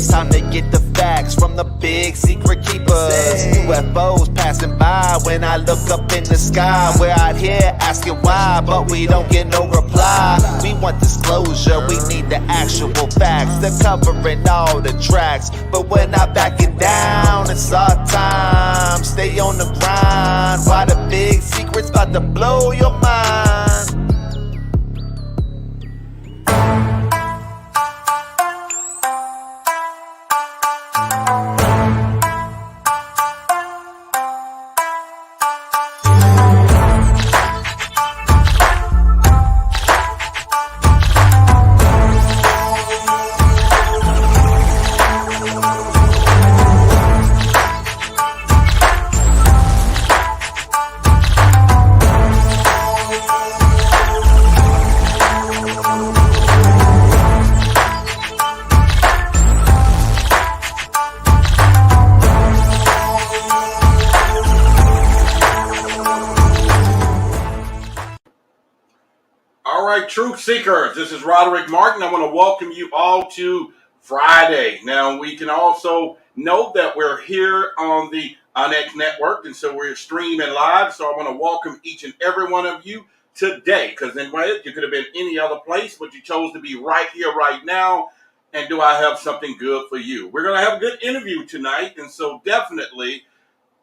It's time to get the facts from the big secret keepers. UFOs passing by when I look up in the sky. We're out here asking why, but we don't get no reply. We want disclosure, we need the actual facts. They're covering all the tracks, but we're not backing down. It's our time, stay on the grind. Why the big secret's about to blow your mind. Truth Seekers, this is Roderick Martin. I want to welcome you all to Friday. Now, we can also note that we're here on the OnX Network, and so we're streaming live. So I want to welcome each and every one of you today, because in way you could have been any other place, but you chose to be right here, right now. And do I have something good for you? We're going to have a good interview tonight, and so definitely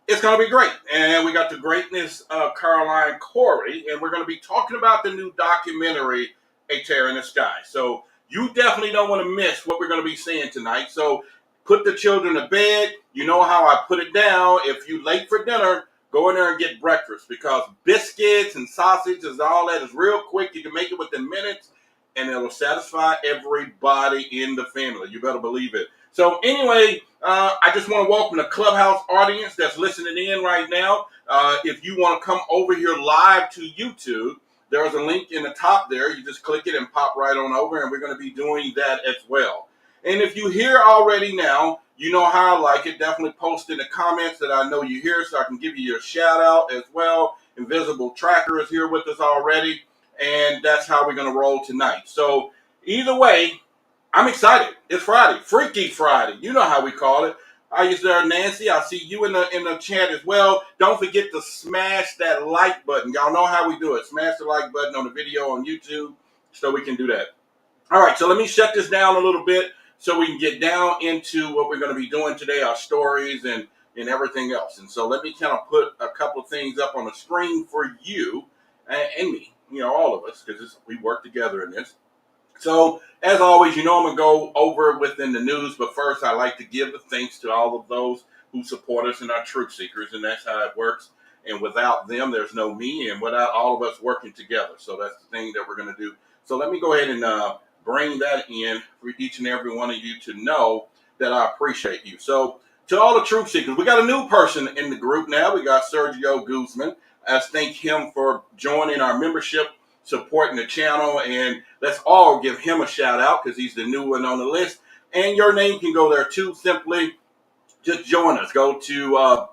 it's going to be great. And we got the greatness of Caroline Corey, and we're going to be talking about the new documentary, A Tear in the Sky. So you definitely don't want to miss what we're going to be seeing tonight. So put the children to bed. You know how I put it down. If you're late for dinner, go in there and get breakfast, because biscuits and sausage and all that is real quick. You can make it within minutes, and it'll satisfy everybody in the family. You better believe it. So anyway, I just want to welcome the Clubhouse audience that's listening in right now. If you want to come over here live to YouTube, there's a link in the top there. You just click it and pop right on over, and we're going to be doing that as well. And if you're here already now, you know how I like it. Definitely post in the comments that I know you're here so I can give you your shout out as well. Invisible Tracker is here with us already, and that's how we're going to roll tonight. So either way, I'm excited. It's Friday, Freaky Friday. You know how we call it. How you there, Nancy? I see you in the chat as well. Don't forget to smash that like button. Y'all know how we do it. Smash the like button on the video on YouTube so we can do that. All right, so let me shut this down a little bit so we can get down into what we're going to be doing today, our stories and everything else. And so let me kind of put a couple of things up on the screen for you and me, all of us, because we work together in this. So, as always, I'm going to go over within the news, but first I like to give the thanks to all of those who support us in our Truth Seekers, and that's how it works. And without them, there's no me, and without all of us working together. So that's the thing that we're going to do. So let me go ahead and bring that in for each and every one of you to know that I appreciate you. So, to all the Truth Seekers, we got a new person in the group now. We got Sergio Guzman. I thank him for joining our membership, supporting the channel, and let's all give him a shout out because he's the new one on the list. And your name can go there too. Simply just join us. Go to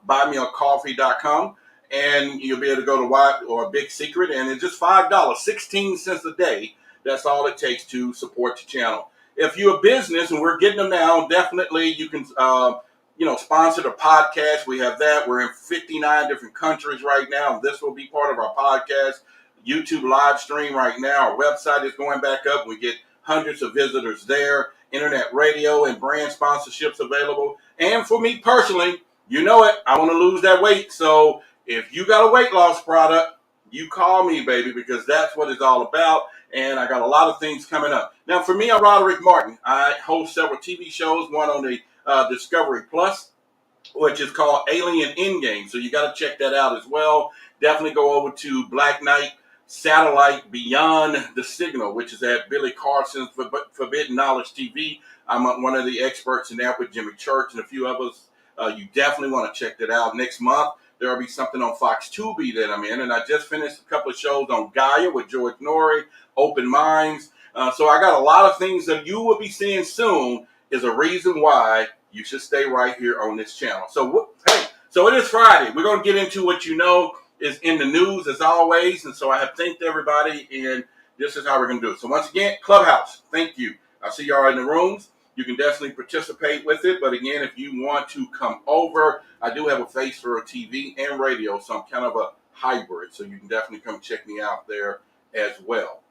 buymeacoffee.com and you'll be able to go to White or Big Secret, and it's just $5, 16 cents a day. That's all it takes to support the channel. If you're a business, and we're getting them now, definitely you can sponsor the podcast. We have that. We're in 59 different countries right now. This will be part of our podcast YouTube live stream right now. Our website is going back up. We get hundreds of visitors there. Internet radio and brand sponsorships available. And for me personally, you know it, I want to lose that weight. So if you got a weight loss product, you call me, baby, because that's what it's all about. And I got a lot of things coming up. Now, for me, I'm Roderick Martin. I host several TV shows, one on the Discovery Plus, which is called Alien Endgame. So you got to check that out as well. Definitely go over to Black Knight Satellite Beyond the Signal, which is at Billy Carson's Forbidden Knowledge TV. I'm one of the experts in that with Jimmy Church and a few others. You definitely want to check that out. Next month, there will be something on Fox Tubi that I'm in. And I just finished a couple of shows on Gaia with George Norrie, Open Minds. So I got a lot of things that you will be seeing soon is a reason why you should stay right here on this channel. So, so it is Friday. We're going to get into what you know is in the news as always. And so I have thanked everybody, and this is how we're going to do it. So once again, Clubhouse, thank you. I see y'all in the rooms. you can definitely participate with it. But again, if you want to come over, I do have a face for a TV and radio, so I'm kind of a hybrid. So you can definitely come check me out there as well.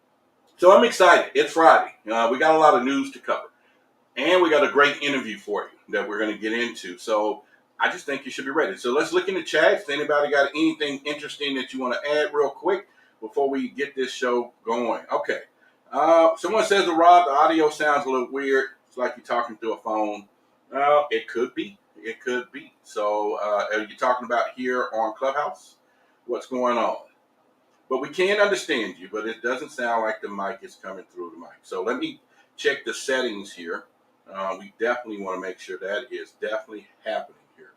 So I'm excited. It's Friday. We got a lot of news to cover. And we got a great interview for you that we're going to get into. So I just think you should be ready. So let's look in the chat. If anybody got anything interesting that you want to add real quick before we get this show going. Okay. Someone says, Rob, the audio sounds a little weird. It's like you're talking through a phone. It could be. It could be. So are you talking about here on Clubhouse? What's going on? But we can understand you, but it doesn't sound like the mic is coming through the mic. So let me check the settings here. We definitely want to make sure that is definitely happening here.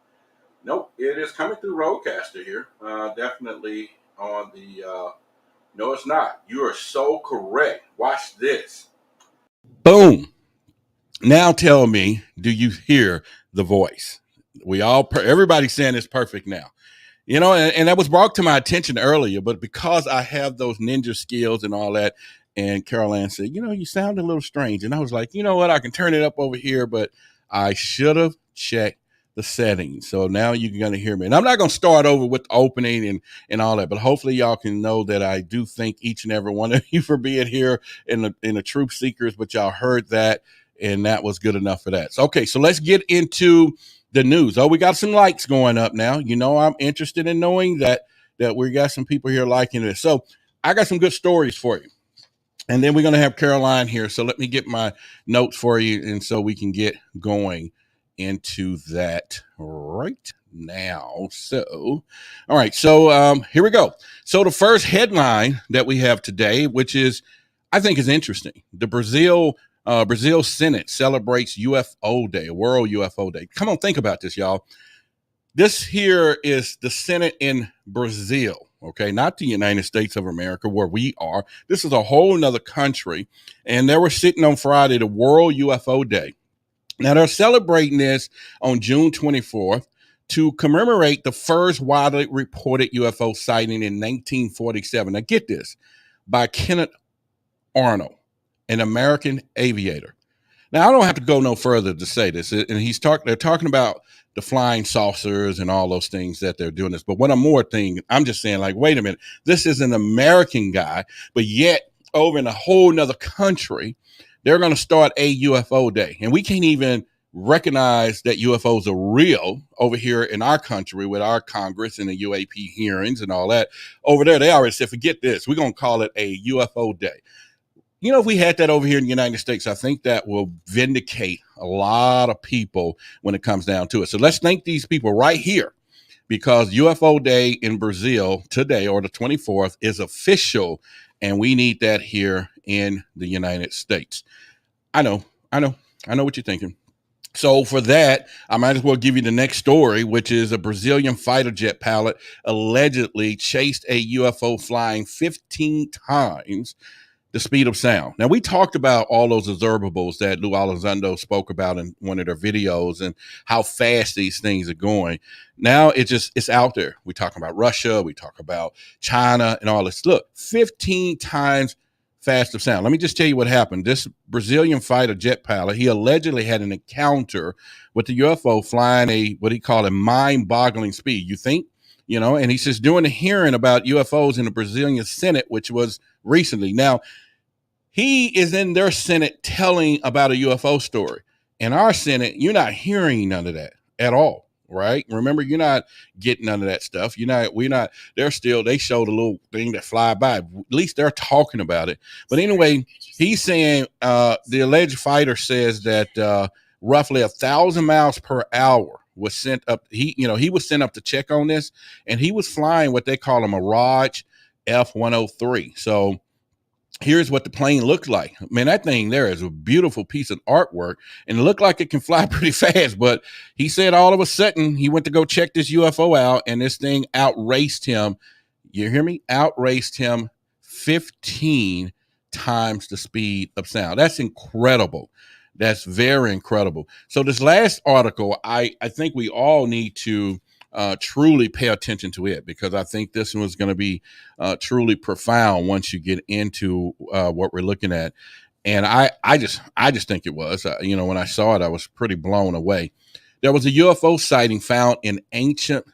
Nope, it is coming through Rodecaster here. Definitely on the, no, it's not. You are so correct. Watch this. Boom. Now tell me, do you hear the voice? Everybody's saying it's perfect now. You know, and that was brought to my attention earlier, but because I have those ninja skills and all that, and Carol Ann said, you know, you sound a little strange. And I was like, you know what? I can turn it up over here, but I should have checked the settings. So now you're going to hear me. And I'm not going to start over with the opening and all that, but hopefully y'all can know that I do thank each and every one of you for being here in the Truth Seekers, but y'all heard that, and that was good enough for that. So, okay, so let's get into the news. Oh, we got some likes going up now. You know, I'm interested in knowing that we got some people here liking this. So I got some good stories for you. And then we're going to have Caroline here. So let me get my notes for you, and so we can get going into that right now. So, all right. So here we go. So the first headline that we have today, which is, I think is interesting. The Brazil Senate celebrates UFO Day, World UFO Day. Come on, think about this, y'all. This here is the Senate in Brazil, okay? Not the United States of America, where we are. This is a whole nother country. And they were sitting on Friday, the World UFO Day. Now, they're celebrating this on June 24th to commemorate the first widely reported UFO sighting in 1947. Now, get this, by Kenneth Arnold, an American aviator. Now, I don't have to go no further to say this. And they're talking about the flying saucers and all those things that they're doing this. But one more thing, I'm just saying, like, wait a minute, this is an American guy, but yet over in a whole nother country, they're going to start a UFO day. And we can't even recognize that UFOs are real over here in our country with our Congress and the UAP hearings and all that. Over there, they already said, forget this. We're going to call it a UFO day. You know, if we had that over here in the United States, I think that will vindicate a lot of people when it comes down to it. So let's thank these people right here, because UFO Day in Brazil today, or the 24th, is official, and we need that here in the United States. I know what you're thinking. So for that, I might as well give you the next story, which is a Brazilian fighter jet pilot allegedly chased a UFO flying 15 times the speed of sound. Now, we talked about all those observables that Lou Elizondo spoke about in one of their videos and how fast these things are going. Now it's out there. We talk about Russia, we talk about China and all this. Look, 15 times fast of sound. Let me just tell you what happened. This Brazilian fighter jet pilot, he allegedly had an encounter with the UFO flying what he called a mind-boggling speed. You think? You know, and he says during the hearing about UFOs in the Brazilian Senate, which was recently. Now, he is in their Senate telling about a UFO story. In our Senate, you're not hearing none of that at all, right? Remember, you're not getting none of that stuff. They showed a little thing that fly by. At least they're talking about it. But anyway, he's saying the alleged fighter says that roughly 1,000 miles per hour was sent up. He was sent up to check on this, and he was flying what they call a Mirage F-103. So here's what the plane looked like. Man, that thing there is a beautiful piece of artwork, and it looked like it can fly pretty fast. But he said all of a sudden he went to go check this UFO out, and this thing outraced him. You hear me? Outraced him 15 times the speed of sound. That's incredible. That's very incredible. So this last article, I think we all need to truly pay attention to it, because I think this one is going to be truly profound once you get into what we're looking at. And I just think it was. When I saw it, I was pretty blown away. There was a UFO sighting found in ancient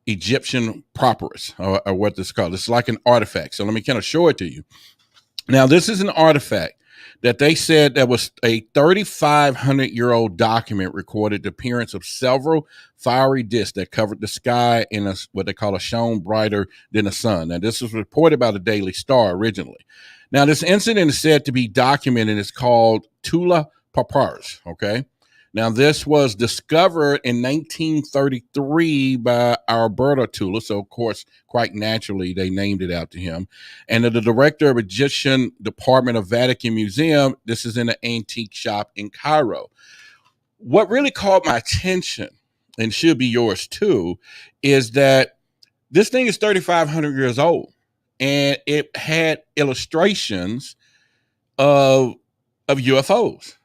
Egyptian papyrus, or what this is called. It's like an artifact. So let me kind of show it to you. Now, this is an artifact that they said that was a 3,500-year-old document recorded the appearance of several fiery discs that covered the sky in what they call a shone brighter than the sun. Now, this was reported by the Daily Star originally. Now, this incident is said to be documented. It's called Tula Papyrus. Okay. Now, this was discovered in 1933 by Alberto Tula. So, of course, quite naturally, they named it out to him. And the director of Egyptian Department of Vatican Museum, this is in an antique shop in Cairo. What really caught my attention, and should be yours too, is that this thing is 3,500 years old. And it had illustrations of UFOs.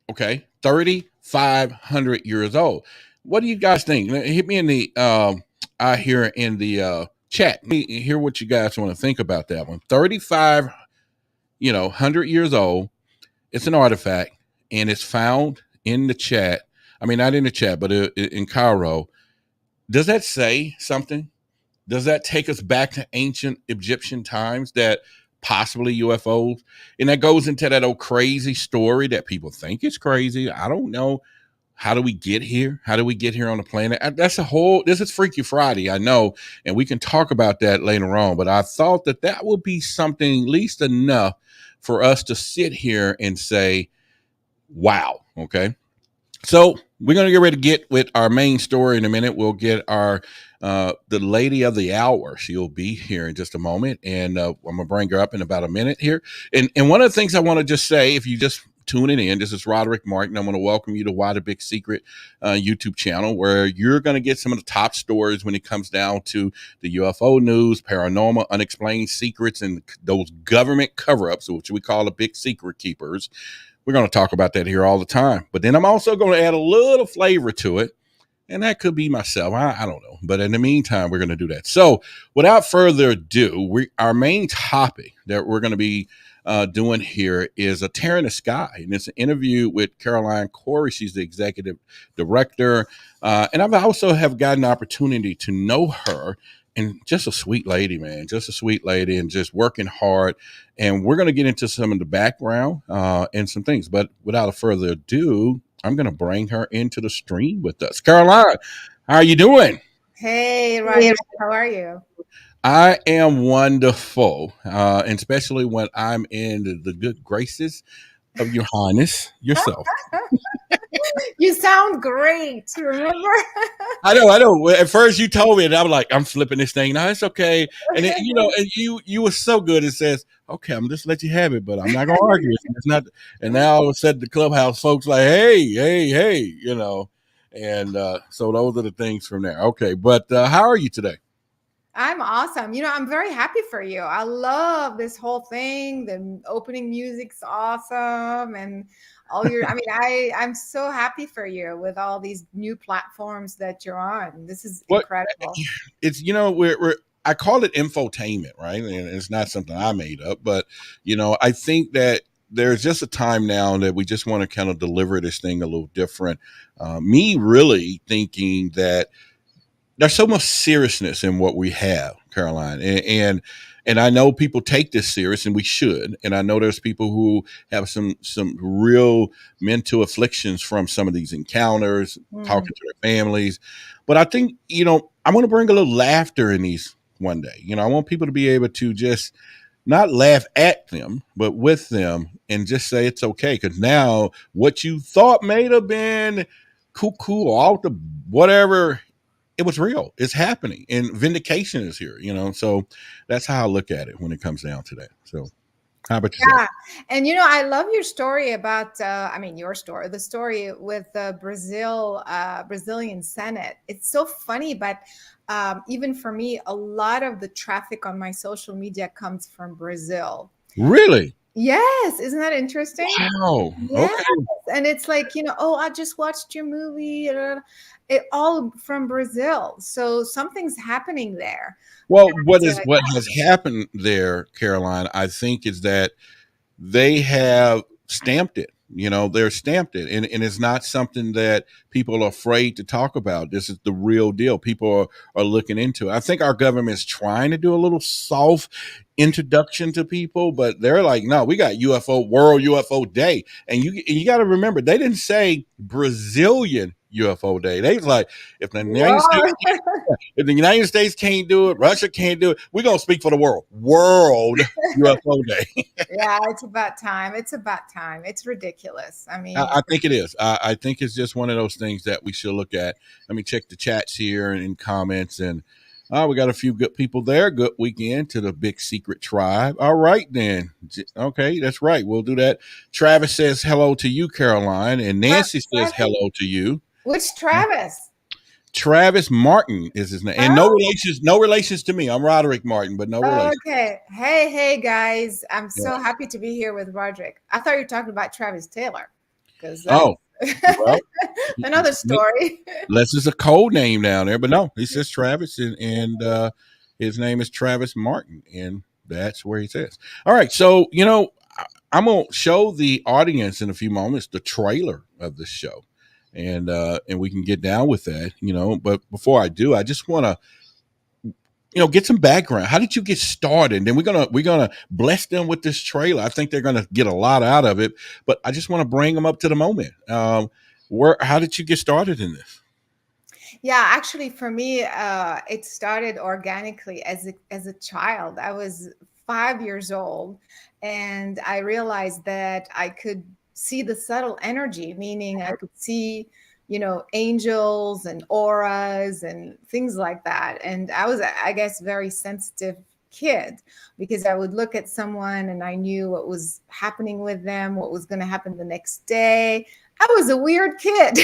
Okay. 3,500 years old. What do you guys think? Hit me in the I hear in the chat. Let me hear what you guys want to think about that one. 3,500 years old. It's an artifact, and it's found in the chat. I mean, not in the chat, but in Cairo. Does that say something? Does that take us back to ancient Egyptian times, that possibly UFOs? And that goes into that old crazy story that people think is crazy. I don't know. How do we get here? How do we get here on the planet? This is Freaky Friday, I know, and we can talk about that later on. But I thought that would be something, at least enough, for us to sit here and say, wow. Okay. So we're going to get ready to get with our main story in a minute. We'll get our the lady of the hour. She'll be here in just a moment, and I'm going to bring her up in about a minute here. And one of the things I want to just say, if you just tuning in, this is Roderick Martin. I want to welcome you to Why the Big Secret YouTube channel, where you're going to get some of the top stories when it comes down to the UFO news, paranormal, unexplained secrets, and those government cover-ups, which we call the big secret keepers. We're going to talk about that here all the time. But then I'm also going to add a little flavor to it. And that could be myself. I don't know. But in the meantime, we're going to do that. So without further ado, our main topic that we're going to be doing here is a Tear in the Sky. And it's an interview with Caroline Corey. She's the executive director. And I've also have gotten an opportunity to know her. And just a sweet lady, man, just a sweet lady, and just working hard. And we're going to get into some of the background and some things. But without further ado, I'm going to bring her into the stream with us. Caroline, how are you doing? Hey, Roger, how are you? I am wonderful, and especially when I'm in the good graces of your highness yourself. You sound great, remember? I know. At first you told me, and I'm like, I'm flipping this thing. No, it's okay. And then, and you were so good. It says, okay, I'm just let you have it, but I'm not gonna argue. It's not. And now all of a sudden the clubhouse folks like, hey, and so those are the things from there. Okay, but how are you today? I'm awesome. I'm very happy for you. I love this whole thing. The opening music's awesome, and I'm so happy for you with all these new platforms that you're on. This is incredible. It's we're I call it infotainment, right? And it's not something I made up, but I think that there's just a time now that we just want to kind of deliver this thing a little different. Me really thinking that there's so much seriousness in what we have, Caroline, and I know people take this serious, and we should. And I know there's people who have some real mental afflictions from some of these encounters, talking to their families. But I think I want to bring a little laughter in these one day. I want people to be able to just not laugh at them, but with them, and just say it's okay. Because now what you thought may have been cuckoo or out the whatever, it was real. It's happening, and vindication is here. So that's how I look at it when it comes down to that. So how about yourself? Yeah, and I love your story about the story with the Brazilian Senate. It's so funny, but even for me, a lot of the traffic on my social media comes from Brazil. Really? Yes, isn't that interesting? Wow. Yes. Okay. And it's like, I just watched your movie. It all from Brazil. So something's happening there. Well, what has happened there, Caroline, I think, is that they have stamped it. They're stamped it, and it's not something that people are afraid to talk about. This is the real deal. People are looking into it. I think our government's trying to do a little soft introduction to people, but they're like, no, we got World UFO Day, and you got to remember, they didn't say Brazilian UFO Day. They was like, if the United States Whoa. if the United States can't do it, Russia can't do it, we're gonna speak for the world. World UFO Day. Yeah, it's about time. It's about time. It's ridiculous. I mean, I think it is. I think it's just one of those things that we should look at. Let me check the chats here and comments, and we got a few good people there. Good weekend to the Big Secret Tribe. All right, then. Okay, that's right. We'll do that. Travis says hello to you, Caroline, and Nancy says hello to you. which Travis? Travis Martin is his name, and no relations to me. I'm Roderick Martin, but no relations. Okay. Hey, guys. I'm so happy to be here with Roderick. I thought you were talking about Travis Taylor. Well, another story. Unless it's a code name down there, but no, he says Travis, and his name is Travis Martin, and that's where he says. All right, so I'm gonna show the audience in a few moments the trailer of this show, and we can get down with that, But before I do, I just want to get some background. How did you get started? And then we're gonna bless them with this trailer. I think they're gonna get a lot out of it. But I just want to bring them up to the moment. How did you get started in this? Yeah, actually, for me, it started organically as a child. I was 5 years old, and I realized that I could see the subtle energy, meaning I could see angels and auras and things like that. And I was, I guess, very sensitive kid, because I would look at someone and I knew what was happening with them, what was going to happen the next day. I was a weird kid.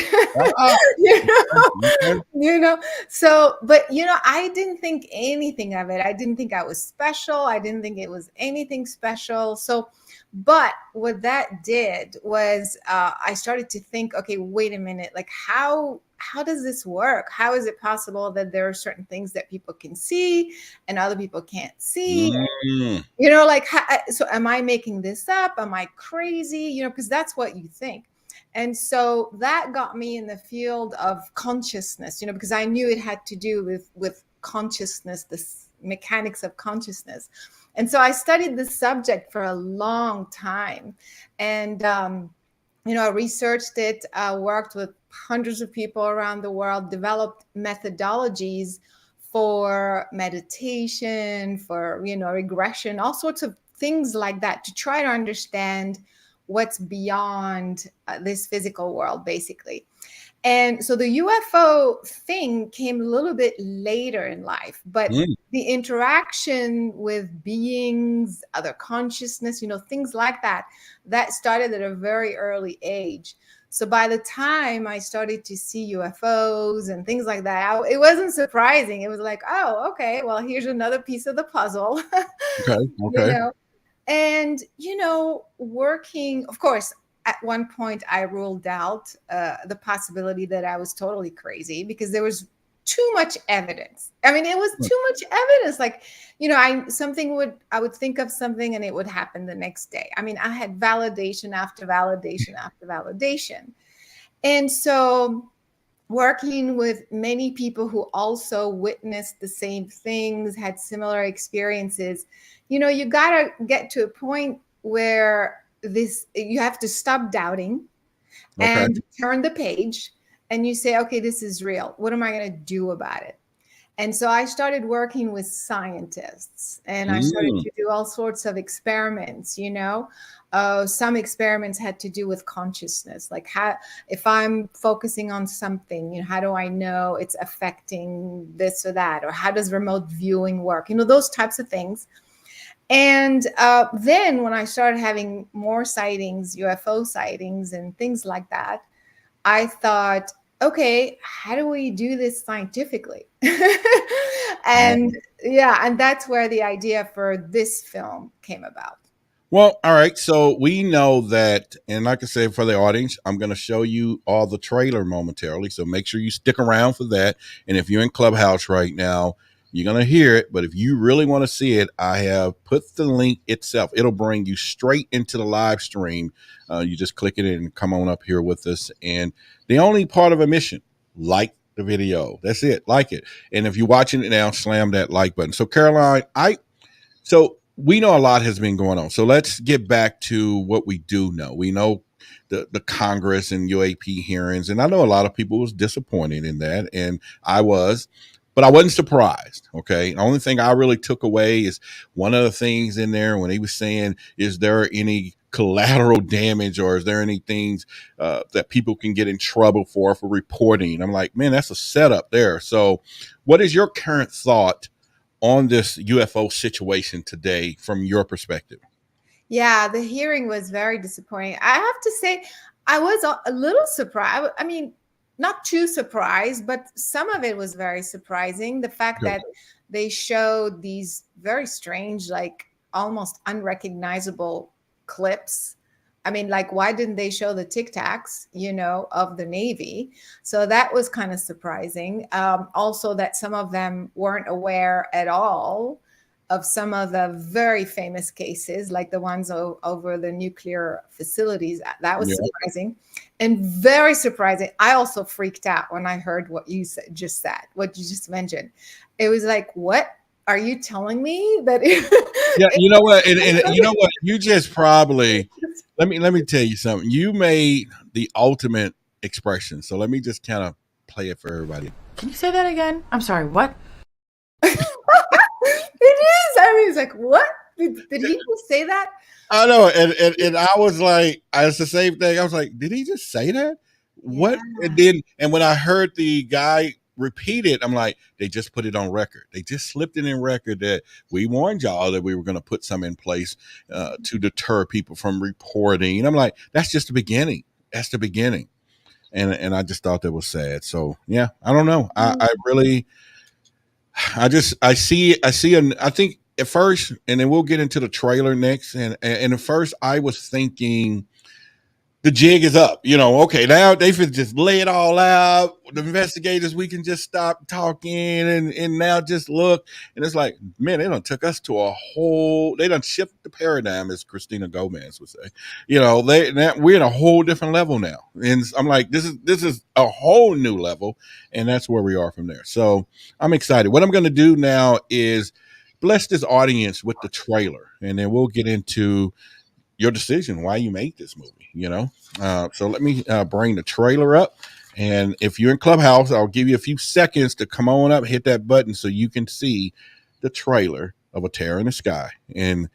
So, but I didn't think anything of it. I didn't think I was special. I didn't think it was anything special. So, but what that did was I started to think, okay, wait a minute, like how does this work? How is it possible that there are certain things that people can see and other people can't see? So am I making this up? Am I crazy? Because that's what you think. And so that got me in the field of consciousness, because I knew it had to do with consciousness, the mechanics of consciousness. And so I studied this subject for a long time. And, I researched it, worked with hundreds of people around the world, developed methodologies for meditation, for, regression, all sorts of things like that to try to understand what's beyond this physical world, basically. And so the UFO thing came a little bit later in life, but the interaction with beings, other consciousness, things like that started at a very early age. So by the time I started to see UFOs and things like that, it wasn't surprising. It was like, oh, okay, well, here's another piece of the puzzle. Okay. And, working, of course, at one point I ruled out the possibility that I was totally crazy, because there was too much evidence. I mean, it was too much evidence. Like, I would think of something and it would happen the next day. I mean, I had validation after validation after validation. And so working with many people who also witnessed the same things, had similar experiences, you got to get to a point where you have to stop doubting and turn the page, and you say, okay, this is real. What am I going to do about it? And so I started working with scientists, and I started to do all sorts of experiments. Some experiments had to do with consciousness, like if I'm focusing on something, how do I know it's affecting this or that? Or how does remote viewing work? Those types of things. And then when I started having more sightings, UFO sightings and things like that, I thought, okay, how do we do this scientifically? And that's where the idea for this film came about. Well, all right. So we know that, and like I said, for the audience, I'm going to show you all the trailer momentarily. So make sure you stick around for that. And if you're in Clubhouse right now, You're going to hear it, but if you really want to see it, I have put the link itself. It'll bring you straight into the live stream. You just click it and come on up here with us. And the only part of a mission, like the video. That's it. Like it. And if you're watching it now, slam that like button. So Caroline, so we know a lot has been going on. So let's get back to what we do know. We know the Congress and UAP hearings, and I know a lot of people was disappointed in that, and I was, but I wasn't surprised. Okay, the only thing I really took away is one of the things in there when he was saying, "Is there any collateral damage, or is there any things that people can get in trouble for reporting?" I'm like, man, that's a setup there. So, what is your current thought on this UFO situation today from your perspective? Yeah, the hearing was very disappointing. I have to say, I was a little surprised. I mean, not too surprised, but some of it was very surprising. The fact Good. that they showed these very strange, like almost unrecognizable clips. I mean, like, why didn't they show the Tic Tacs, of the Navy? So that was kind of surprising. Also, that some of them weren't aware at all of some of the very famous cases, like the ones over the nuclear facilities. That was surprising and very surprising. I also freaked out when I heard what you just said, what you just mentioned. It was like, what are you telling me? That yeah, you know what? And you know what? You just probably let me tell you something. You made the ultimate expression. So let me just kind of play it for everybody. Can you say that again? I'm sorry, what? It is. I mean, it's like, what? Did he just say that? I know. And I was like, it's the same thing. I was like, did he just say that? What? Yeah. And when I heard the guy repeat it, I'm like, they just put it on record. They just slipped it in record that we warned y'all that we were going to put some in place to deter people from reporting. And I'm like, that's just the beginning. That's the beginning. And I just thought that was sad. So, yeah, I don't know. I really... I think at first, and then we'll get into the trailer next. And at first I was thinking the jig is up, okay, now they should just lay it all out. The investigators, we can just stop talking and now just look. And it's like, man, they done took us to they done shift the paradigm, as Christina Gomez would say. We're in a whole different level now. And I'm like, this is a whole new level. And that's where we are from there. So I'm excited. What I'm going to do now is bless this audience with the trailer, and then we'll get into your decision why you made this movie. So let me bring the trailer up, and if you're in Clubhouse, I'll give you a few seconds to come on up, hit that button so you can see the trailer of A Terror in the Sky, and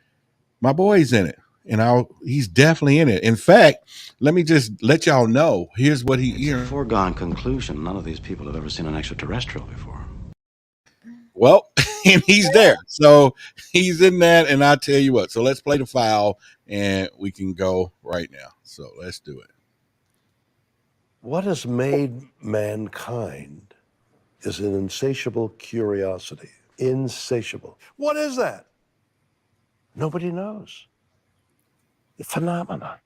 my boy's in it, and he's definitely in it. In fact, let me just let y'all know, here's what It's a foregone conclusion none of these people have ever seen an extraterrestrial before. Well, and he's there. So he's in that, and I tell you what. So let's play the file, and we can go right now. So let's do it. What has made mankind is an insatiable curiosity. Insatiable. What is that? Nobody knows. The phenomenon.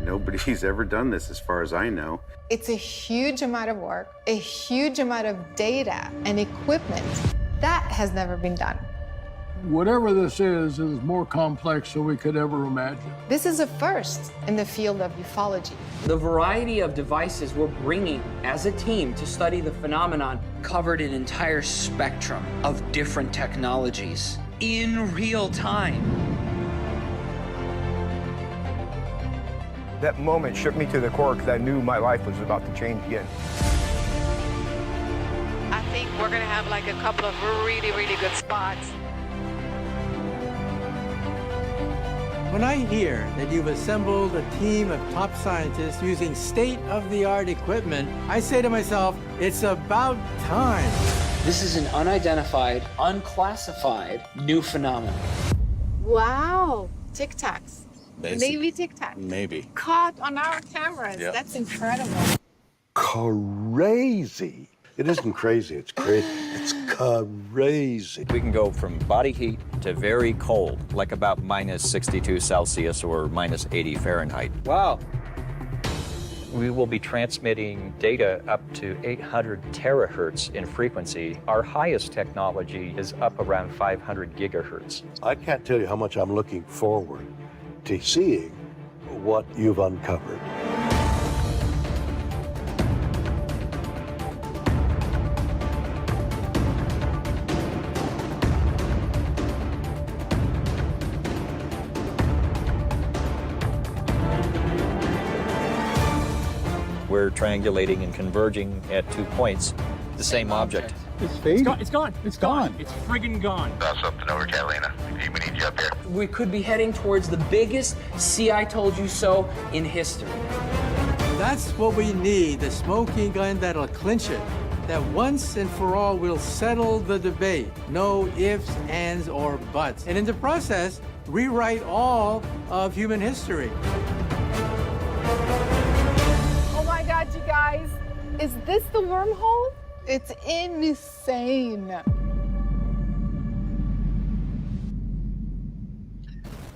Nobody's ever done this as far as I know. It's a huge amount of work, a huge amount of data and equipment. That has never been done. Whatever this is more complex than we could ever imagine. This is a first in the field of ufology. The variety of devices we're bringing as a team to study the phenomenon covered an entire spectrum of different technologies in real time. That moment shook me to the core because I knew my life was about to change again. I think we're going to have like a couple of really, really good spots. When I hear that you've assembled a team of top scientists using state-of-the-art equipment, I say to myself, it's about time. This is an unidentified, unclassified new phenomenon. Wow, Tic Tacs. Navy Tic Tacs. Maybe. Caught on our cameras. Yep. That's incredible. Crazy. It isn't crazy, it's crazy. It's crazy. We can go from body heat to very cold, like about minus 62 Celsius or minus 80 Fahrenheit. Wow. We will be transmitting data up to 800 terahertz in frequency. Our highest technology is up around 500 gigahertz. I can't tell you how much I'm looking forward to seeing what you've uncovered. We're triangulating and converging at 2 points, the same object. It's fading. It's gone. It's gone. It's friggin' gone. Something over Catalina. We need you up here. We could be heading towards the biggest see I told you so in history. That's what we need, the smoking gun that'll clinch it. That once and for all will settle the debate. No ifs, ands, or buts. And in the process, rewrite all of human history. Oh my God, you guys. Is this the wormhole? It's insane.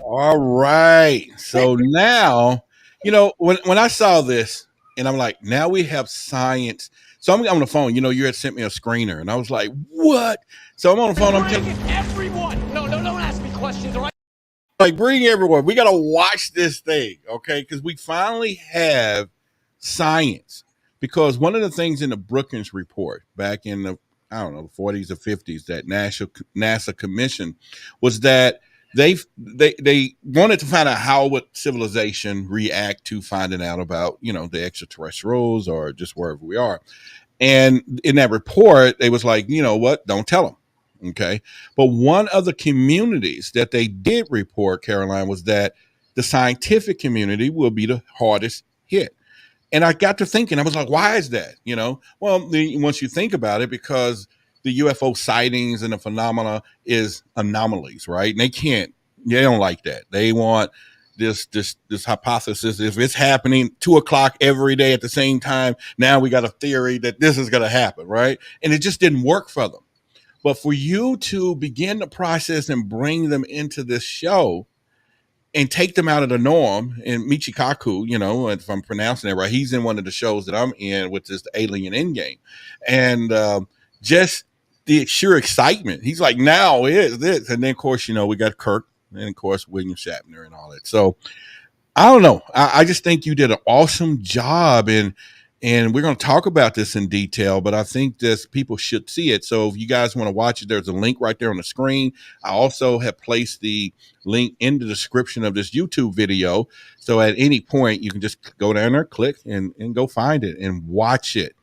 All right. So now, when I saw this and I'm like, now we have science. So I'm on the phone, you had sent me a screener and I was like, what? So I'm on the phone. I'm taking everyone. No, don't ask me questions, all right? Like, bring everyone. We got to watch this thing. Okay. Because we finally have science. Because one of the things in the Brookings report back in the 40s or 50s that NASA commissioned was that they wanted to find out how would civilization react to finding out about, the extraterrestrials or just wherever we are. And in that report, they was like, you know what? Don't tell them. Okay. But one of the communities that they did report, Caroline, was that the scientific community will be the hardest hit. And I got to thinking, I was like, why is that? Well, once you think about it, because the UFO sightings and the phenomena is anomalies, right? And they don't like that. They want this hypothesis. If it's happening 2:00 every day at the same time, now we got a theory that this is going to happen, right? And it just didn't work for them. But for you to begin the process and bring them into this show, and take them out of the norm, and Michikaku, if I'm pronouncing it right, he's in one of the shows that I'm in, which is the Alien Endgame. And just the sheer excitement. He's like, now is this. And then, of course, we got Kirk and, of course, William Shatner and all that. So, I don't know. I just think you did an awesome job. And we're going to talk about this in detail, but I think that people should see it. So if you guys want to watch it, there's a link right there on the screen. I also have placed the link in the description of this YouTube video. So at any point, you can just go down there, click, and go find it and watch it.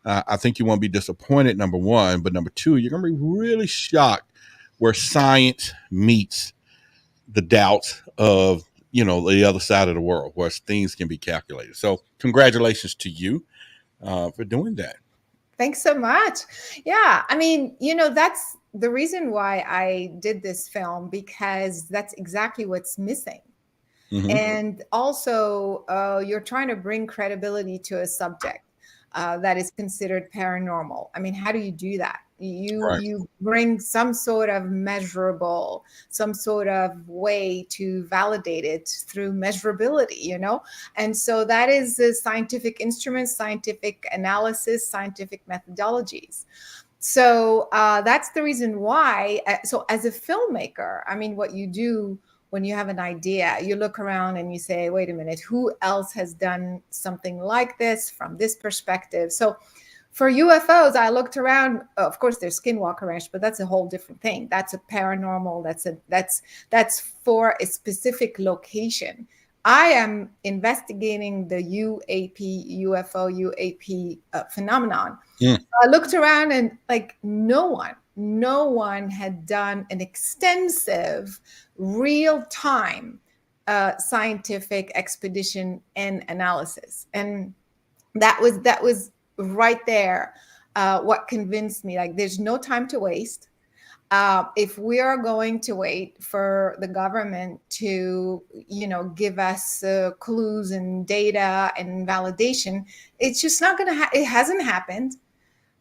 I think you won't be disappointed, number one. But number two, you're going to be really shocked where science meets the doubts of the other side of the world, where things can be calculated. So congratulations to you for doing that. Thanks so much. Yeah. I mean, that's the reason why I did this film, because that's exactly what's missing. Mm-hmm. And also, you're trying to bring credibility to a subject that is considered paranormal. I mean, how do you do that? You bring some sort of measurable, some sort of way to validate it through measurability, And so that is the scientific instruments, scientific analysis, scientific methodologies. So that's the reason why. So as a filmmaker, I mean, what you do when you have an idea, you look around and you say, wait a minute, who else has done something like this from this perspective? So for UFOs, I looked around. Of course, there's Skinwalker Ranch, but that's a whole different thing. That's a paranormal. That's for a specific location. I am investigating the UFO phenomenon. Yeah. I looked around and no one had done an extensive, real-time scientific expedition and analysis, and that was right there what convinced me, there's no time to waste. If we are going to wait for the government to give us clues and data and validation, it's just not going to it hasn't happened.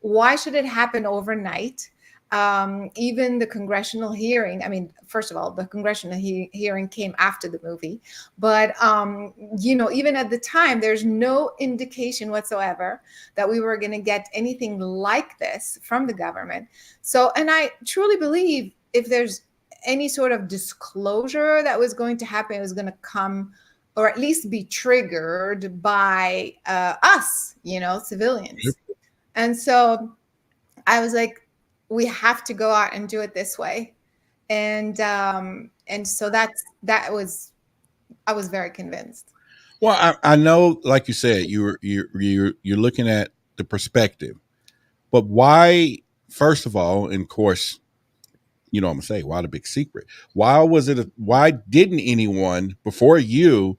Why should it happen overnight? Even the congressional hearing, I mean, first of all, the congressional hearing came after the movie, but even at the time, there's no indication whatsoever that we were going to get anything like this from the government. So, and I truly believe if there's any sort of disclosure that was going to happen, it was going to come, or at least be triggered by us, civilians. And so I was like, we have to go out and do it this way. And so I was very convinced. Well, I know, like you said, you're looking at the perspective, but why? First of all, and of course, I'm gonna say, why the big secret? Why didn't anyone before you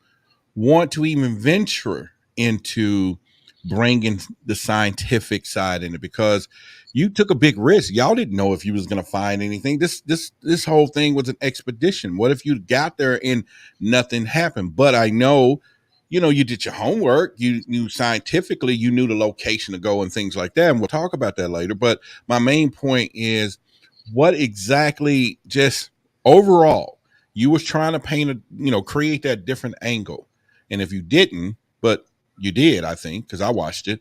want to even venture into bringing the scientific side in it? Because you took a big risk. Y'all didn't know if you was going to find anything. This whole thing was an expedition. What if you got there and nothing happened? But I know, you did your homework. You knew scientifically, you knew the location to go and things like that. And we'll talk about that later. But my main point is, what exactly, just overall, you was trying to paint create that different angle. And if you didn't, but you did, I think, because I watched it.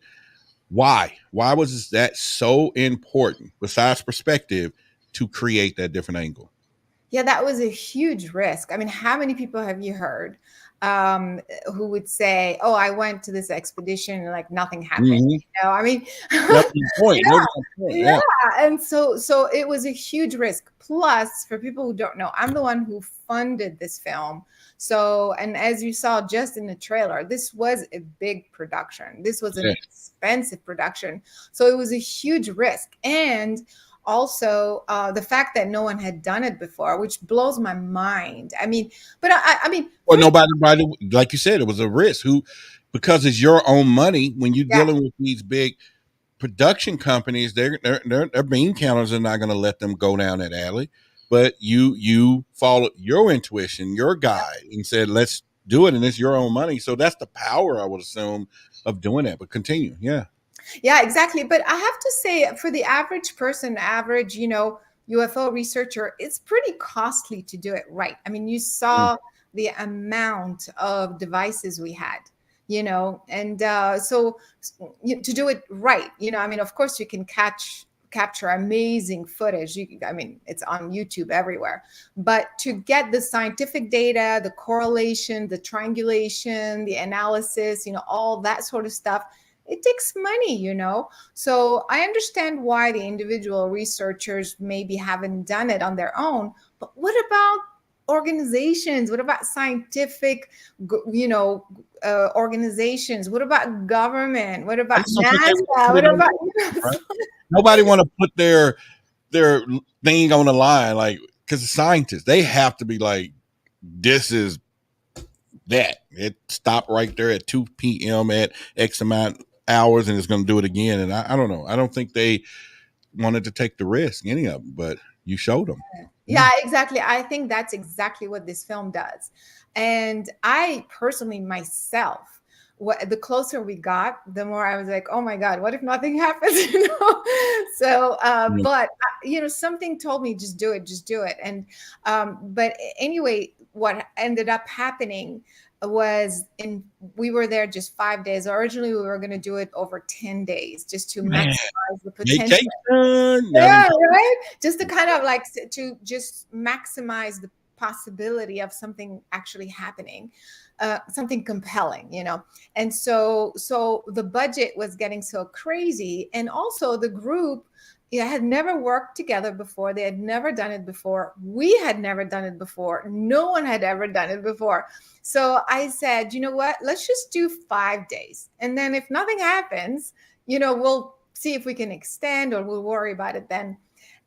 Why was that so important, besides perspective, to create that different angle? Yeah, that was a huge risk. I mean, how many people have you heard who would say, "Oh, I went to this expedition and like nothing happened"? Mm-hmm. I mean, that's the point. Yeah. And so it was a huge risk. Plus, for people who don't know, I'm the one who funded this film. So, and as you saw just in the trailer, this was a big production. This was an expensive production. So it was a huge risk. And also the fact that no one had done it before, which blows my mind. I mean, but I mean, well, nobody, like you said, it was a risk. Because it's your own money. When you're dealing with these big production companies, their bean counters are not going to let them go down that alley. But you followed your intuition, your guide, and said, "Let's do it," and it's your own money. So that's the power, I would assume, of doing that. But continue, yeah. Yeah, exactly. But I have to say, for the average person, UFO researcher, it's pretty costly to do it right. I mean, you saw the amount of devices we had, and so to do it right, I mean, of course, you can capture amazing footage. I mean, it's on YouTube everywhere. But to get the scientific data, the correlation, the triangulation, the analysis, all that sort of stuff, it takes money, So I understand why the individual researchers maybe haven't done it on their own. But what about organizations? What about scientific, organizations? What about government? What about NASA? What about nobody want to put their thing on the line, like, because the scientists, they have to be like, this is that. It stopped right there at 2 p.m. at X amount hours, and it's going to do it again. And I don't know. I don't think they wanted to take the risk, any of them, but you showed them. Yeah, exactly. I think that's exactly what this film does. And I personally, myself, the closer we got, the more I was like, oh my God, what if nothing happens? So, but something told me, just do it. And, but anyway, what ended up happening was we were there just 5 days. Originally, we were going to do it over 10 days just to maximize the potential. Yeah, right? Just to kind of like to just maximize the possibility of something actually happening, something compelling, And so the budget was getting so crazy. And also the group had never worked together before. They had never done it before. We had never done it before. No one had ever done it before. So I said, you know what? Let's just do 5 days. And then if nothing happens, we'll see if we can extend, or we'll worry about it then.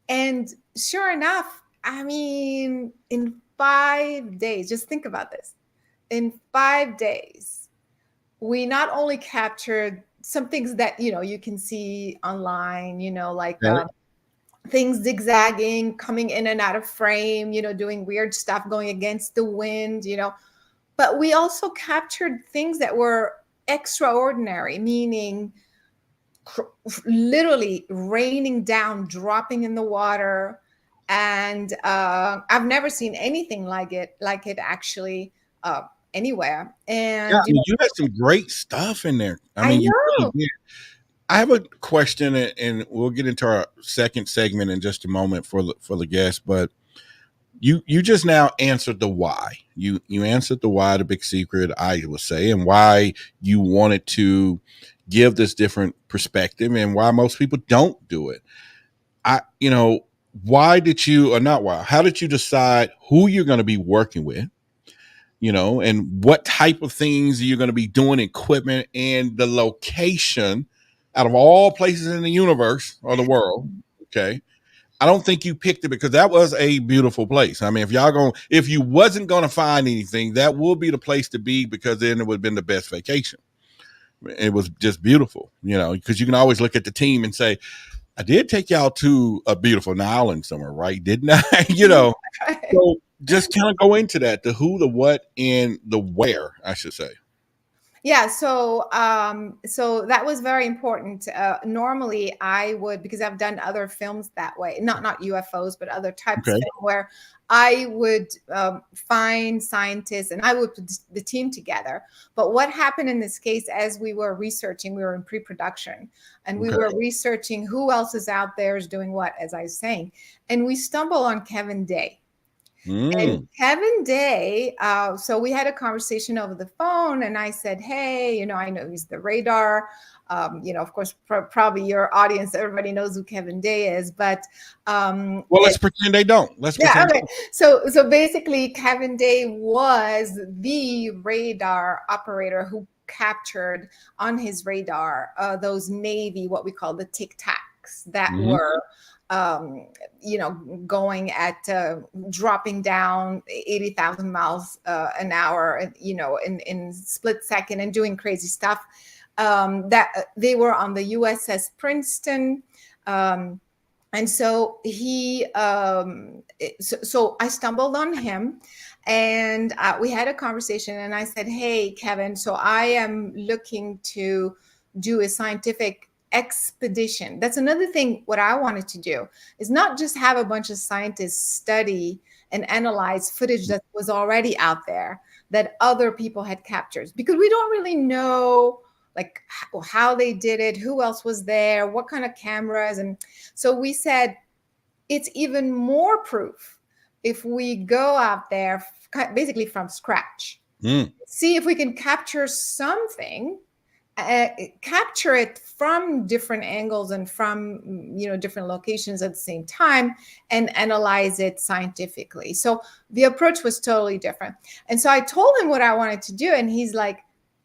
And sure enough, I mean, in 5 days, just think about this. In 5 days, we not only captured some things that, you can see online, like things zigzagging, coming in and out of frame, doing weird stuff, going against the wind, but we also captured things that were extraordinary, meaning literally raining down, dropping in the water. And I've never seen anything like it actually anywhere. Yeah, And I mean, you had some great stuff in there. I I mean, you really know. did. I have a question, and we'll get into our second segment in just a moment for the guest. But you just now answered the why. You answered the why, the big secret, I would say, and why you wanted to give this different perspective, and why most people don't do it. Why did you, or not why? How did you decide who you're going to be working with? And what type of things you're going to be doing, equipment, and the location out of all places in the universe or the world. Okay. I don't think you picked it because that was a beautiful place. I mean, if you wasn't going to find anything, that would be the place to be, because then it would have been the best vacation. It was just beautiful, because you can always look at the team and say, I did take y'all to a beautiful island somewhere, right? Didn't I? So just kind of go into that, the who, the what, and the where, I should say. Yeah, so that was very important. Normally, I would, because I've done other films that way, not UFOs, but other types of Okay. film, where I would find scientists and I would put the team together. But what happened in this case, as we were researching, we were in pre-production, and we Okay. were researching who else is out there is doing what, as I was saying, and we stumbled on Kevin Day. And Kevin Day, so we had a conversation over the phone, and I said, hey, I know he's the radar. Of course, probably your audience, everybody knows who Kevin Day is, but well, let's pretend they don't. Let's pretend. Okay. So basically, Kevin Day was the radar operator who captured on his radar those Navy, what we call the Tic Tacs, that were going at dropping down 80,000 miles an hour, in split second, and doing crazy stuff. That they were on the USS Princeton. And so so I stumbled on him, and we had a conversation, and I said, hey, Kevin, so I am looking to do a scientific expedition. That's another thing. What I wanted to do is not just have a bunch of scientists study and analyze footage that was already out there that other people had captured, because we don't really know like how they did it, who else was there, what kind of cameras. And so we said, it's even more proof if we go out there basically from scratch, see if we can capture something, capture it from different angles and from different locations at the same time, and analyze it scientifically. So the approach was totally different. And so I told him what I wanted to do, and he's like,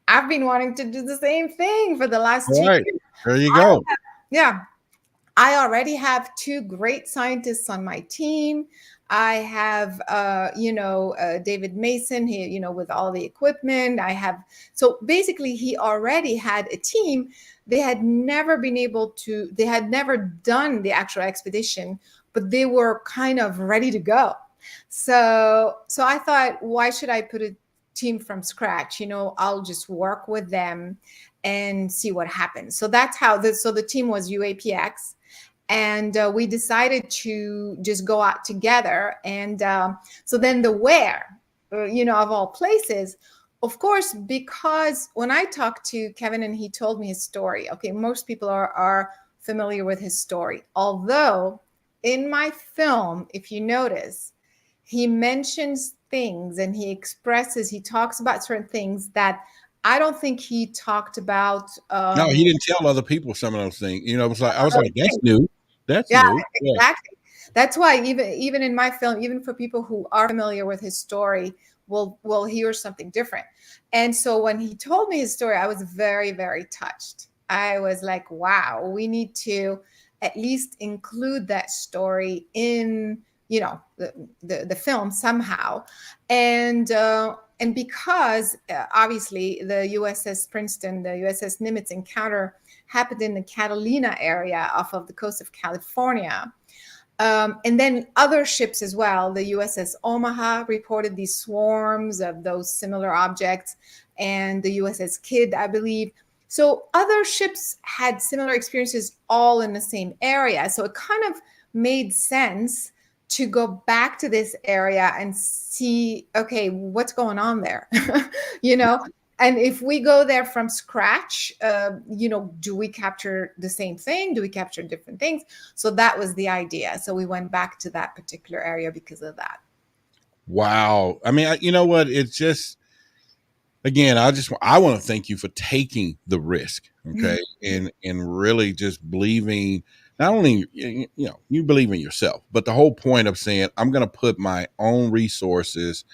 I've been wanting to do the same thing for the last 2 years. There you go. I already have 2 great scientists on my team. I have, David Mason here, with all the equipment. So basically he already had a team. They had never done the actual expedition, but they were kind of ready to go. So I thought, why should I put a team from scratch? I'll just work with them and see what happens. So that's how the team was UAPX. And we decided to just go out together. And so then the where, of all places, of course, because when I talked to Kevin and he told me his story, okay, most people are familiar with his story. Although in my film, if you notice, he mentions things and he talks about certain things that I don't think he talked about. No, he didn't tell other people some of those things. It was like, I was like, that's new. That's new. Exactly. That's why even in my film, even for people who are familiar with his story, will hear something different. And so when he told me his story, I was very, very touched. I was like, wow, we need to at least include that story in the film somehow. And because obviously the USS Princeton, the USS Nimitz encounter happened in the Catalina area off of the coast of California. And then other ships as well. The USS Omaha reported these swarms of those similar objects, and the USS Kidd, I believe. So other ships had similar experiences all in the same area. So it kind of made sense to go back to this area and see, okay, what's going on there? you know, and if we go there from scratch, do we capture the same thing? Do we capture different things? So that was the idea. So we went back to that particular area because of that. Wow. I mean, you know what? It's just, again, I want to thank you for taking the risk, okay, and really just believing. Not only you believe in yourself, but the whole point of saying I'm going to put my own resources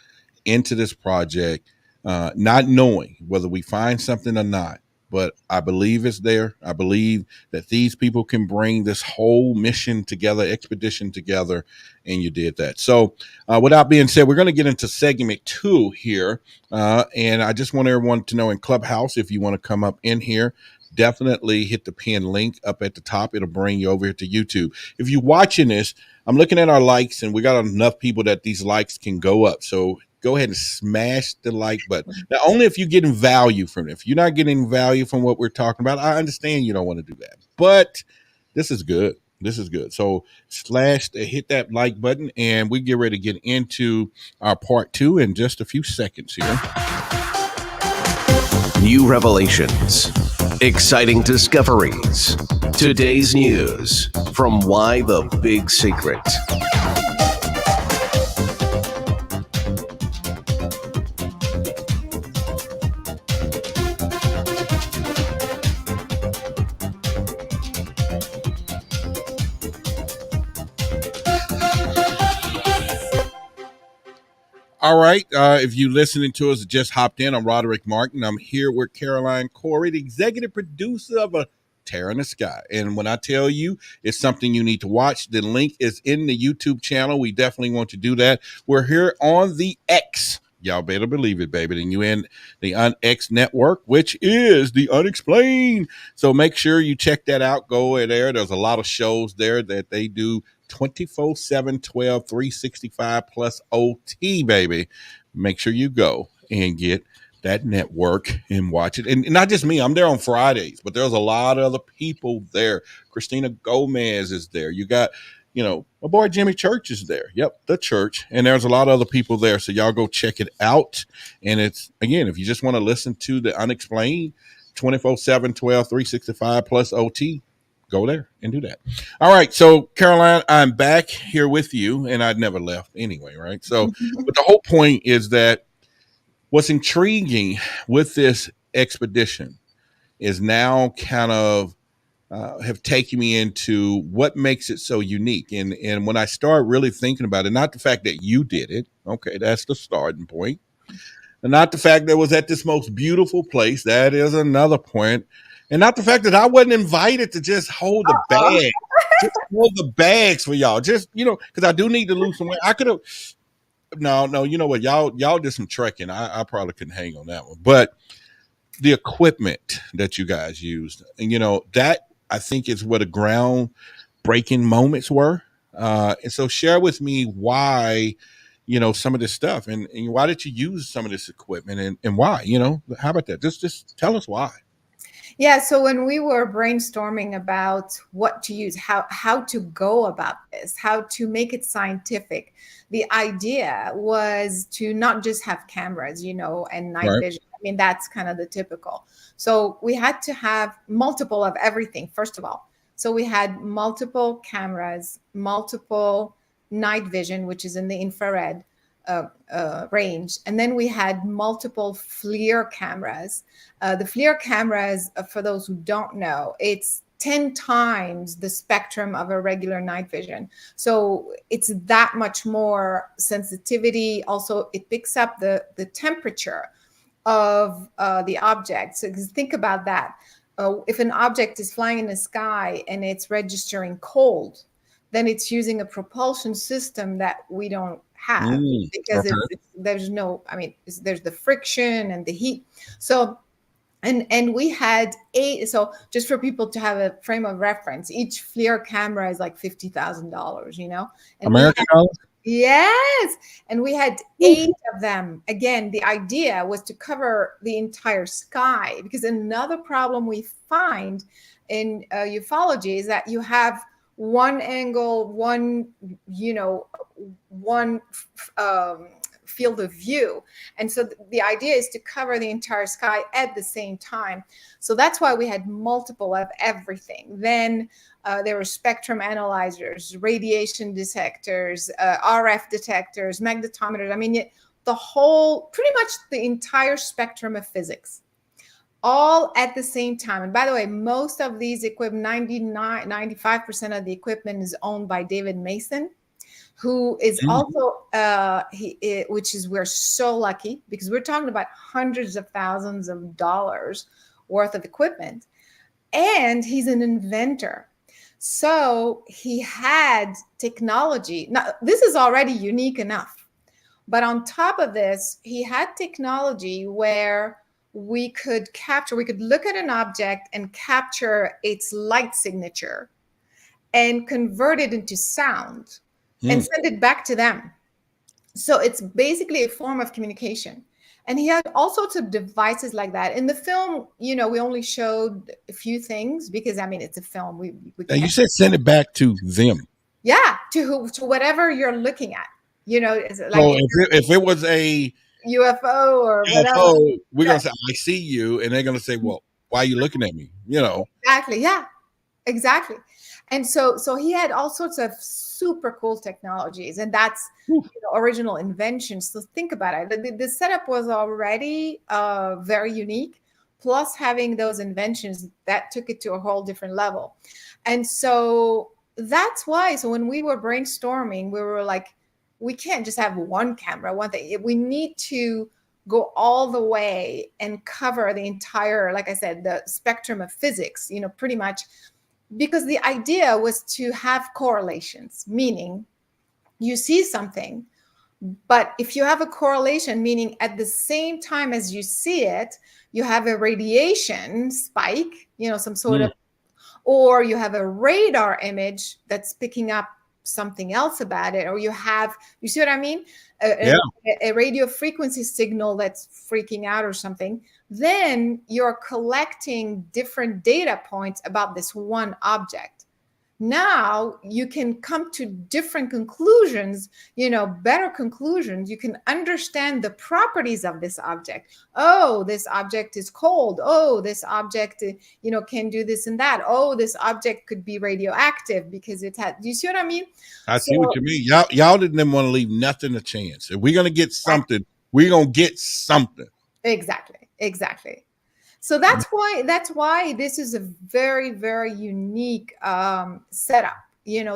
into this project, not knowing whether we find something or not. But I believe it's there. I believe that these people can bring this whole mission together, expedition together, and you did that. So, without being said, we're going to get into segment 2 here, and I just want everyone to know in Clubhouse, if you want to come up in here, definitely hit the pin link up at the top. It'll bring you over here to YouTube. If you're watching this, I'm looking at our likes, and we got enough people that these likes can go up. So go ahead and smash the like button. Now, only if you're getting value from it. If you're not getting value from what we're talking about, I understand you don't want to do that. But this is good. This is good. So hit that like button, and we get ready to get into our part 2 in just a few seconds here. New revelations, exciting discoveries, today's news from Why the Big Secret. All right. If you listening to us, just hopped in, I'm Roderick Martin. I'm here with Caroline Corey, the executive producer of A Terror in the Sky. And when I tell you it's something you need to watch, the link is in the YouTube channel. We definitely want to do that. We're here on the X. Y'all better believe it, baby. And you in the UnX network, which is the Unexplained. So make sure you check that out. Go there. There's a lot of shows there that they do 24/7, 12, 365 plus OT, baby. Make sure you go and get that network and watch it. And not just me, I'm there on Fridays, but there's a lot of other people there. Christina Gomez is there. You got, my boy Jimmy Church is there. Yep, the church. And there's a lot of other people there. So y'all go check it out. And it's, again, if you just want to listen to the Unexplained, 24/7, 12, 365 plus OT, go there and do that. All right. So, Caroline, I'm back here with you, and I'd never left anyway, right? So, but the whole point is that what's intriguing with this expedition is now kind of have taken me into what makes it so unique. And when I start really thinking about it, not the fact that you did it, okay, that's the starting point. And not the fact that it was at this most beautiful place, that is another point. And not the fact that I wasn't invited to just hold the bag, just hold the bags for y'all. Just, because I do need to lose some weight. I could have, no, you know what? Y'all did some trekking. I probably couldn't hang on that one. But the equipment that you guys used, and that I think is what the groundbreaking moments were. And so share with me why, some of this stuff and why did you use some of this equipment and why, how about that? Just tell us why. Yeah, so when we were brainstorming about what to use, how to go about this, how to make it scientific, the idea was to not just have cameras, and night vision. I mean, that's kind of the typical. So we had to have multiple of everything, first of all. So we had multiple cameras, multiple night vision, which is in the infrared range. And then we had multiple FLIR cameras. The FLIR cameras, for those who don't know, it's 10 times the spectrum of a regular night vision. So it's that much more sensitivity. Also, it picks up the temperature of the object. So think about that. If an object is flying in the sky and it's registering cold, then it's using a propulsion system that we don't have because there's there's the friction and the heat. So, and we had so just for people to have a frame of reference, each FLIR camera is like $50,000, American dollars? Yes. And we had 8 of them. Again, the idea was to cover the entire sky, because another problem we find in ufology is that you have one angle, one field of view. And so the idea is to cover the entire sky at the same time. So that's why we had multiple of everything. Then there were spectrum analyzers, radiation detectors, RF detectors, magnetometers. I mean, pretty much the entire spectrum of physics, all at the same time. And by the way, most of these equipment, 95% of the equipment is owned by David Mason, who is also, which is, we're so lucky, because we're talking about hundreds of thousands of dollars worth of equipment. And he's an inventor. So he had technology. Now, this is already unique enough. But on top of this, he had technology where we could look at an object and capture its light signature and convert it into sound and send it back to them. So it's basically a form of communication. And he had all sorts of devices like that. In the film, we only showed a few things because, I mean, it's a film. We And you said send it back to them. Yeah, to whatever you're looking at. It's like, So if it was a UFO or whatever, we're gonna say, I see you, and they're gonna say, well, why are you looking at me? Exactly. Yeah, exactly. And so he had all sorts of super cool technologies, and that's original inventions. So think about it. The setup was already very unique, plus having those inventions that took it to a whole different level. And so that's why. So when we were brainstorming, we were like, we can't just have one camera, one thing. We need to go all the way and cover the entire, like I said, the spectrum of physics, pretty much. Because the idea was to have correlations, meaning you see something, but if you have a correlation, meaning at the same time as you see it, you have a radiation spike, some sort of, or you have a radar image that's picking up something else about it, or you see what I mean? A radio frequency signal that's freaking out or something. Then you're collecting different data points about this one object. Now you can come to different conclusions, better conclusions. You can understand the properties of this object. Oh, this object is cold. Oh, this object, can do this and that. Oh, this object could be radioactive because it had, do you see what I mean? I see what you mean. Y'all didn't want to leave nothing to chance. If we're going to get something, we're going to get something. Exactly. So that's why this is a very, very unique setup,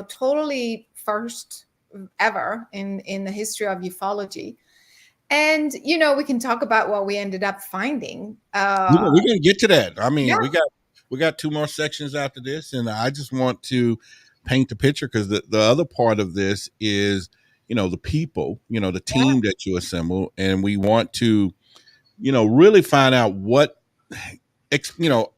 totally first ever in the history of ufology. And, we can talk about what we ended up finding. We're going to get to that. I mean, we got 2 more sections after this, and I just want to paint the picture, because the other part of this is, the people, the team that you assemble, and we want to, really find out what,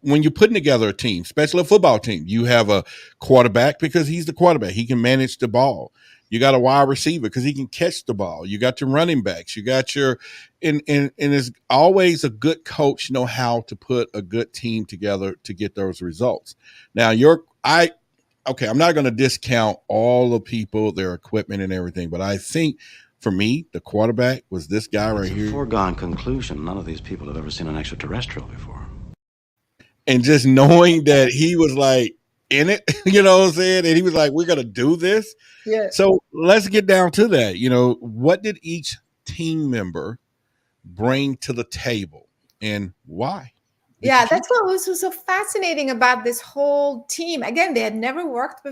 when you're putting together a team, especially a football team, you have a quarterback because he's the quarterback. He can manage the ball. You got a wide receiver because he can catch the ball. You got your running backs. You got and it's always a good coach know how to put a good team together to get those results. Now, I'm not going to discount all the people, their equipment and everything, but I think for me, the quarterback was this guy right here. Foregone conclusion. None of these people have ever seen an extraterrestrial before. And just knowing that he was like in it, you know what I'm saying? And he was like, we're going to do this. Yeah. So let's get down to that. What did each team member bring to the table and why? Yeah, that's what was so fascinating about this whole team. Again, they had never worked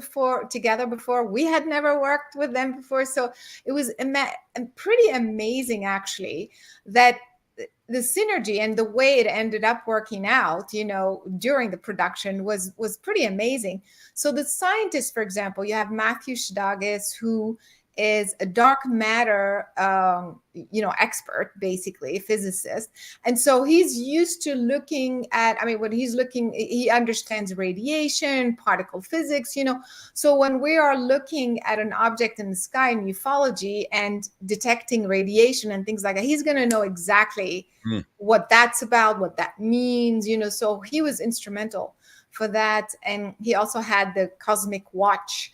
together before. We had never worked with them before. So it was pretty amazing, actually, that the synergy and the way it ended up working out, during the production was pretty amazing. So the scientists, for example, you have Matthew Shadagis, who is a dark matter, expert, basically, physicist. And so he's used to looking at, when he's looking, he understands radiation, particle physics, So when we are looking at an object in the sky in ufology and detecting radiation and things like that, he's going to know exactly what that's about, what that means, So he was instrumental for that. And he also had the cosmic watch.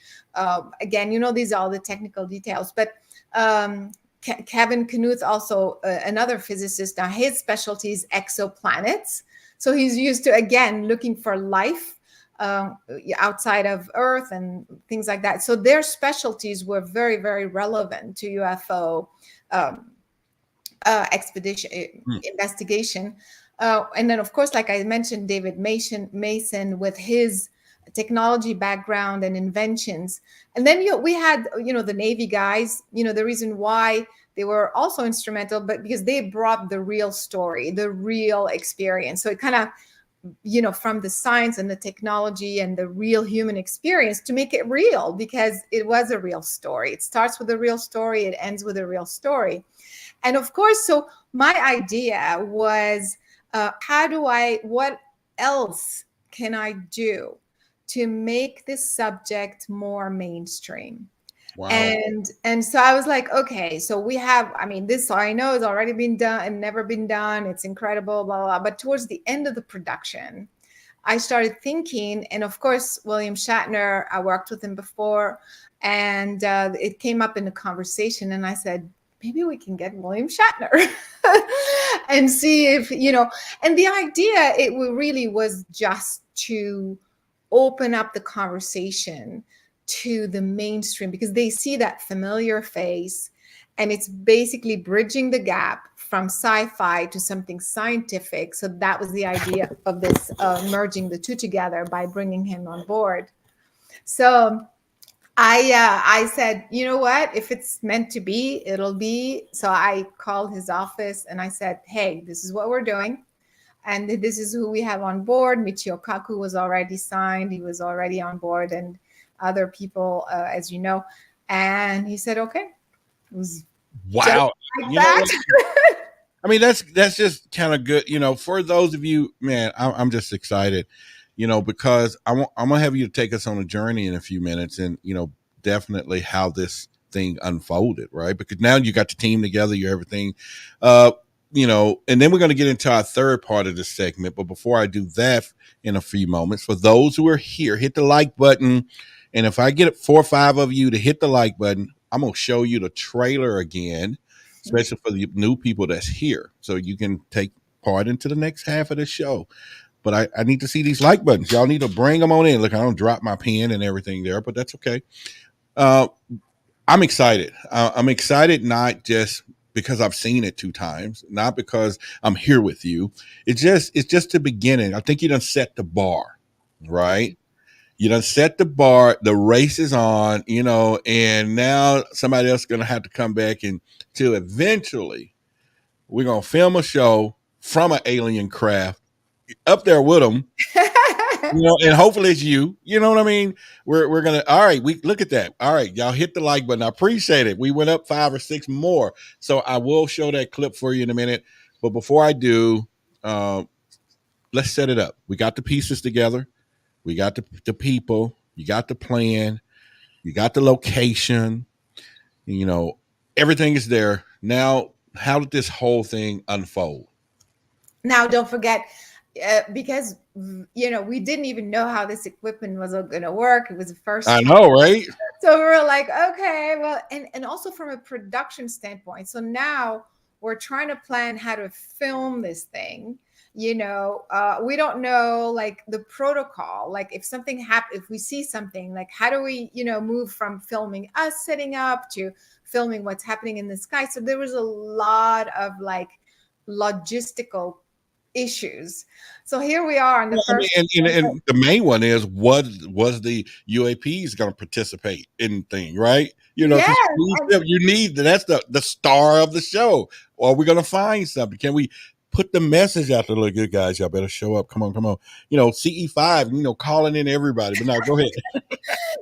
Again, these are all the technical details, but Kevin Knuth, also another physicist. Now his specialty is exoplanets. So he's used to, again, looking for life outside of Earth and things like that. So their specialties were very, very relevant to UFO expedition investigation. And then, of course, like I mentioned, David Mason with his technology background and inventions. And then we had, the Navy guys, the reason why they were also instrumental, but because they brought the real story, the real experience. So it kind of, from the science and the technology and the real human experience to make it real, because it was a real story. It starts with a real story. It ends with a real story. And of course, so my idea was, what else can I do to make this subject more mainstream? Wow. And so I was like, okay, so we have, this I know has already been done and never been done. It's incredible, blah, blah, blah. But towards the end of the production, I started thinking, and of course, William Shatner, I worked with him before, and it came up in a conversation, and I said, maybe we can get William Shatner and see if, and the idea, it really was just to open up the conversation to the mainstream, because they see that familiar face, and it's basically bridging the gap from sci-fi to something scientific. So that was the idea of this, merging the two together by bringing him on board. So I said, you know what, if it's meant to be, it'll be. So I called his office and I said, hey, this is what we're doing. And this is who we have on board. Michio Kaku was already signed. He was already on board, and other people, as you know. And he said, okay. It was wow. Like that. That's just kind of good. For those of you, man, I'm just excited, because I'm going to have you take us on a journey in a few minutes, and, definitely how this thing unfolded, right? Because now you got the team together, you're everything, and then we're going to get into our third part of this segment. But before I do that in a few moments, for those who are here, hit the like button. And if I get 4 or 5 of you to hit the like button, I'm going to show you the trailer again, especially for the new people that's here, so you can take part into the next half of the show. But I need to see these like buttons. Y'all need to bring them on in. Look, I don't drop my pen and everything there, but that's okay. I'm excited. I'm excited not just because I've seen it 2 times, not because I'm here with you. It's just the beginning. I think you done set the bar, right? You done set the bar. The race is on, and now somebody else is going to have to come back until eventually we're going to film a show from an alien craft up there with them, and hopefully it's you. You know what I mean? We're going to, all right, we look at that. All right, y'all hit the like button. I appreciate it. We went up 5 or 6 more. So I will show that clip for you in a minute. But before I do, let's set it up. We got the pieces together. We got the people, you got the plan, you got the location, everything is there. Now, how did this whole thing unfold? Now, don't forget, because, we didn't even know how this equipment was going to work. It was the first I know, right? So we were like, okay, well, and also from a production standpoint. So now we're trying to plan how to film this thing. We don't know, like, the protocol, like if something happens, if we see something, like how do we, move from filming us setting up to filming what's happening in the sky. So there was a lot of like logistical issues. So here we are on the first. And the main one is, was the UAPs going to participate in the thing, right? Yes. You need, that's the star of the show. Or are we going to find something? Can we put the message out there. Look, good guys, y'all better show up. Come on, come on. CE5, calling in everybody. But now, go ahead.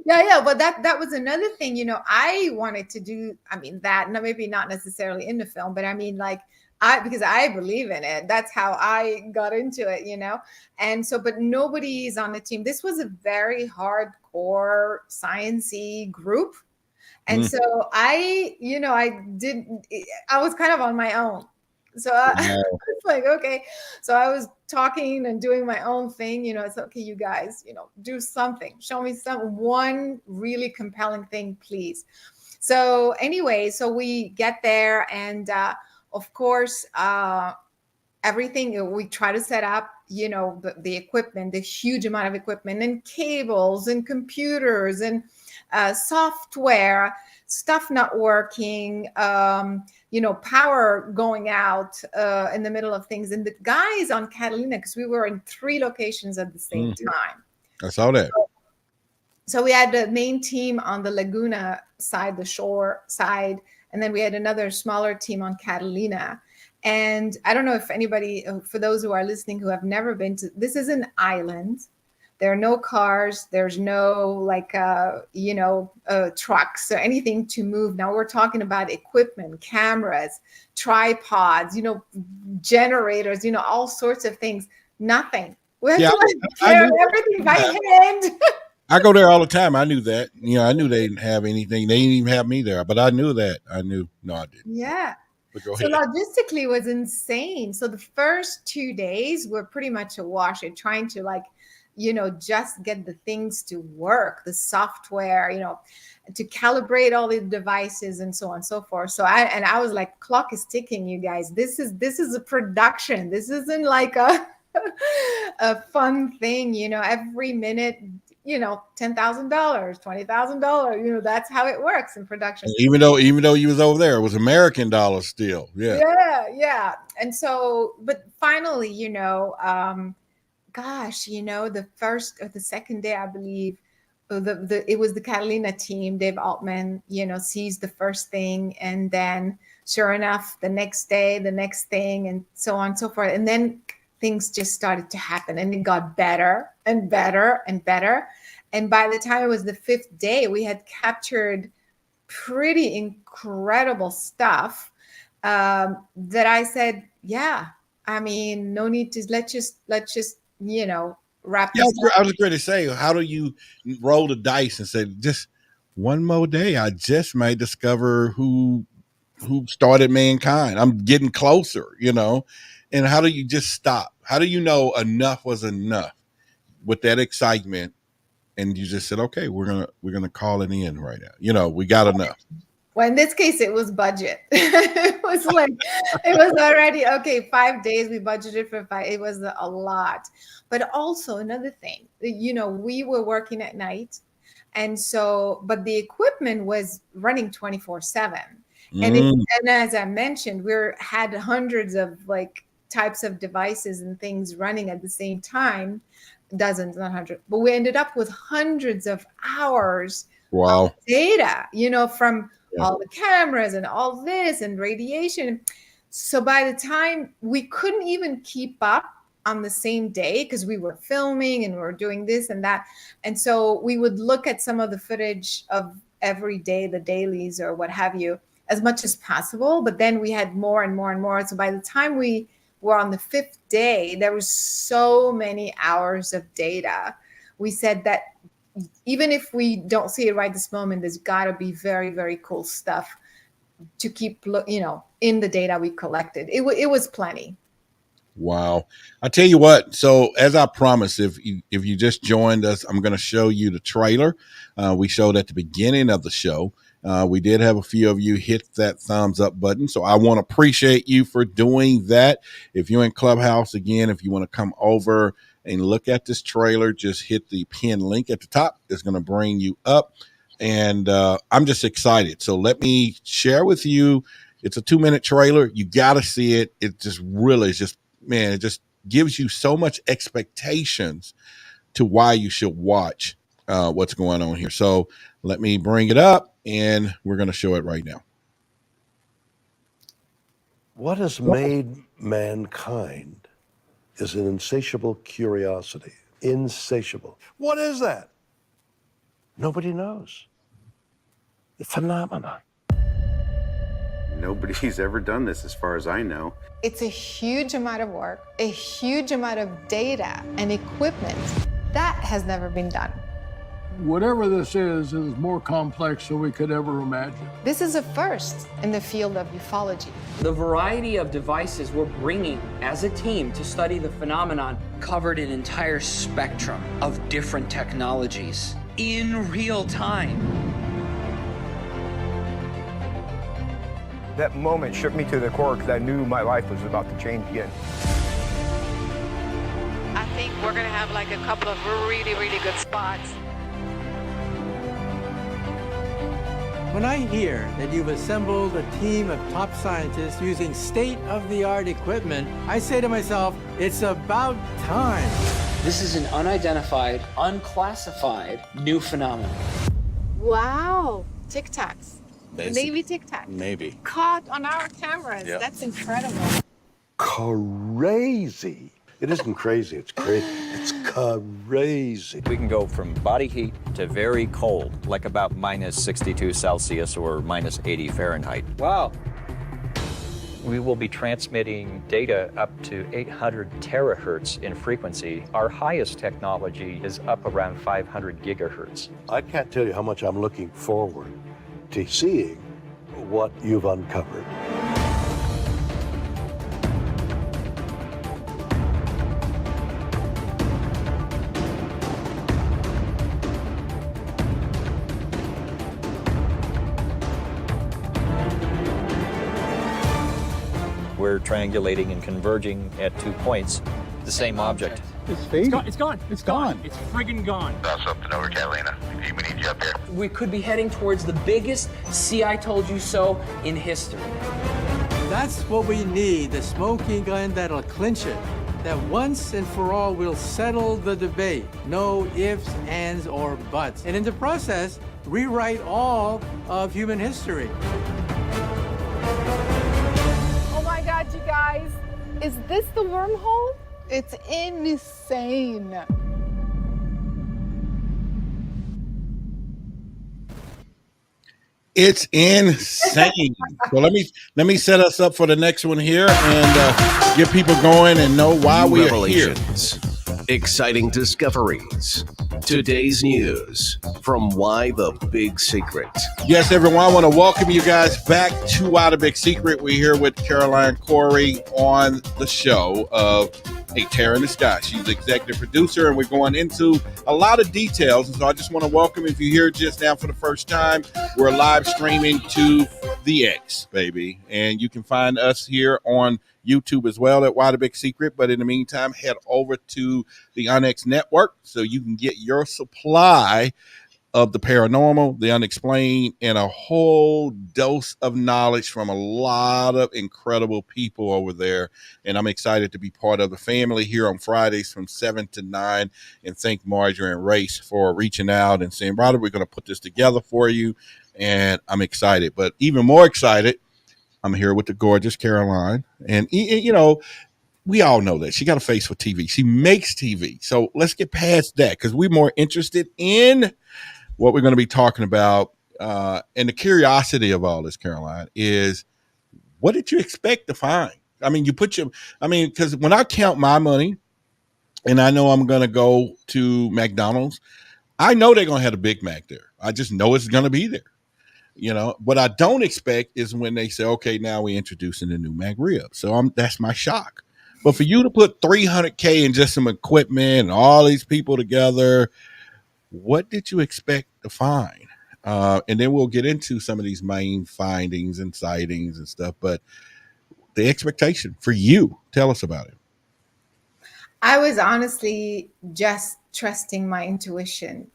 Yeah, but that was another thing. I wanted to do. I mean, that no, maybe not necessarily in the film, but I mean, like, because I believe in it. That's how I got into it. And so, but nobody's on the team. This was a very hardcore sciencey group. And so I was kind of on my own. So it's like, okay. So I was talking and doing my own thing. It's okay, you guys, do something. Show me one really compelling thing, please. So anyway, so we get there, and of course, everything we try to set up, the equipment, the huge amount of equipment and cables and computers and software, stuff not working, power going out in the middle of things. And the guys on Catalina, because we were in 3 locations at the same time. I saw that. So we had the main team on the Laguna side, the shore side, and then we had another smaller team on Catalina. And I don't know if anybody, for those who are listening who have never been to, this is an island. There are no cars. There's no trucks or anything to move. Now we're talking about equipment, cameras, tripods, generators, all sorts of things. Nothing. We have to carry everything by hand. I go there all the time. I knew that. I knew they didn't have anything. They didn't even have me there, but I knew that. No, I didn't. Yeah. So logistically it was insane. So the first 2 days were pretty much a wash in trying to just get the things to work, the software, to calibrate all the devices and so on and so forth. So I was like, clock is ticking, you guys. This is a production. This isn't like a fun thing, every minute, $10,000, $20,000, that's how it works in production. Even though you was over there, it was American dollars still. Yeah. Yeah. And so, but finally, the first or the second day, I believe, it was the Catalina team. Dave Altman, sees the first thing, and then sure enough, the next day, the next thing, and so on and so forth. And then things just started to happen, and it got better and better and better. And by the time it was the 5th day, we had captured pretty incredible stuff that I said, yeah, I mean, no need to let's just wrap this up. I was going to say, how do you roll the dice and say, just one more day, I just may discover who started mankind. I'm getting closer, and how do you just stop? How do you know enough was enough with that excitement? And you just said, okay, we're gonna call it in right now. We got enough. Well, in this case, it was budget. It was already, okay, 5 days. We budgeted for 5. It was a lot. But also another thing, we were working at night. And so, but the equipment was running 24/7. And as I mentioned, had hundreds of types of devices and things running at the same time. Dozens, not hundreds, but we ended up with hundreds of hours of data, from all the cameras and all this and radiation. So by the time we couldn't even keep up on the same day, because we were filming and we were doing this and that. And so we would look at some of the footage of every day, the dailies or what have you, as much as possible. But then we had more and more and more. So by the time we were on the 5th day, there was so many hours of data. We said that even if we don't see it right this moment, there's got to be very, very cool stuff to keep, in the data we collected. It was plenty. Wow. I tell you what, so as I promised, if you just joined us, I'm going to show you the trailer we showed at the beginning of the show. We did have a few of you hit that thumbs up button, so I want to appreciate you for doing that. If you're in Clubhouse, again, if you want to come over and look at this trailer, just hit the pin link at the top. It's going to bring you up, and I'm just excited. So let me share with you. It's a 2-minute trailer. You got to see it. It just really is just, man, it just gives you so much expectations to why you should watch what's going on here. So let me bring it up, and we're going to show it right now. What has made mankind is an insatiable curiosity. Insatiable. What is that? Nobody knows. The phenomenon. Nobody's ever done this as far as I know. It's a huge amount of work, a huge amount of data and equipment. That has never been done. Whatever this is more complex than we could ever imagine. This is a first in the field of ufology. The variety of devices we're bringing as a team to study the phenomenon covered an entire spectrum of different technologies in real time. That moment shook me to the core because I knew my life was about to change again. I think we're gonna have like a couple of really, really good spots. When I hear that you've assembled a team of top scientists using state-of-the-art equipment, I say to myself, it's about time. This is an unidentified, unclassified new phenomenon. Wow, Tic Tacs. Navy Tic Tacs. Maybe. Caught on our cameras. Yep. That's incredible. Crazy. It isn't crazy, it's crazy. It's crazy. We can go from body heat to very cold, like about minus 62 Celsius or minus 80 Fahrenheit. Wow. We will be transmitting data up to 800 terahertz in frequency. Our highest technology is up around 500 gigahertz. I can't tell you how much I'm looking forward to seeing what you've uncovered. We're triangulating and converging at 2 points, the same object. It's gone. It's gone. It's gone. It's friggin' gone. Saw something over Catalina. We need you up here. We could be heading towards the biggest "see I told you so" in history. That's what we need, the smoking gun that'll clinch it. That once and for all will settle the debate. No ifs, ands, or buts. And in the process, rewrite all of human history. Oh my God, you guys. Is this the wormhole? It's insane. It's insane. So let me set us up for the next one here and get people going and know why we are here. Exciting discoveries. Today's news from Why the Big Secret. Yes, everyone, I want to welcome you guys back to Why the Big Secret. We're here with Caroline Corey on the show of A Terror in the Sky. She's the executive producer, and we're going into a lot of details. And so I just want to welcome, if you're here just now for the first time, we're live streaming to the X, baby. And you can find us here on YouTube as well at Why the Big Secret. But in the meantime, head over to the UNX network so you can get your supply of the paranormal, the unexplained, and a whole dose of knowledge from a lot of incredible people over there. And I'm excited to be part of the family here on Fridays from 7 to 9. And thank Marjorie and Race for reaching out and saying, Roderick, we're going to put this together for you. And I'm excited. But even more excited, I'm here with the gorgeous Caroline. And, you know, we all know that she got a face for TV. She makes TV. So let's get past that because we're more interested in what we're going to be talking about. And the curiosity of all this, Caroline, is what did you expect to find? I mean, because when I count my money and I know I'm going to go to McDonald's, I know they're going to have a Big Mac there. I just know it's going to be there. You know, what I don't expect is when they say, okay, now we're introducing the new McRib. So that's my shock. But for you to put $300K in just some equipment and all these people together, what did you expect to find? And then we'll get into some of these main findings and sightings and stuff. But the expectation for you, tell us about it. I was honestly just trusting my intuition,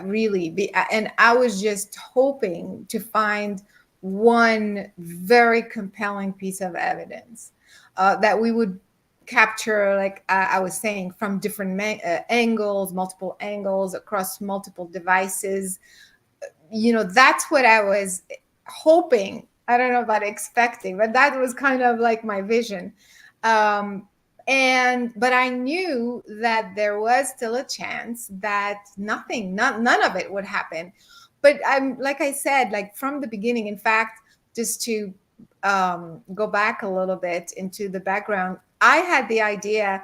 really. And I was just hoping to find one very compelling piece of evidence that we would capture, like I was saying, from different angles, multiple angles across multiple devices. You know, that's what I was hoping I don't know about expecting, but that was kind of like my vision. But I knew that there was still a chance that none of it would happen. But like I said, like from the beginning, in fact, just to go back a little bit into the background, I had the idea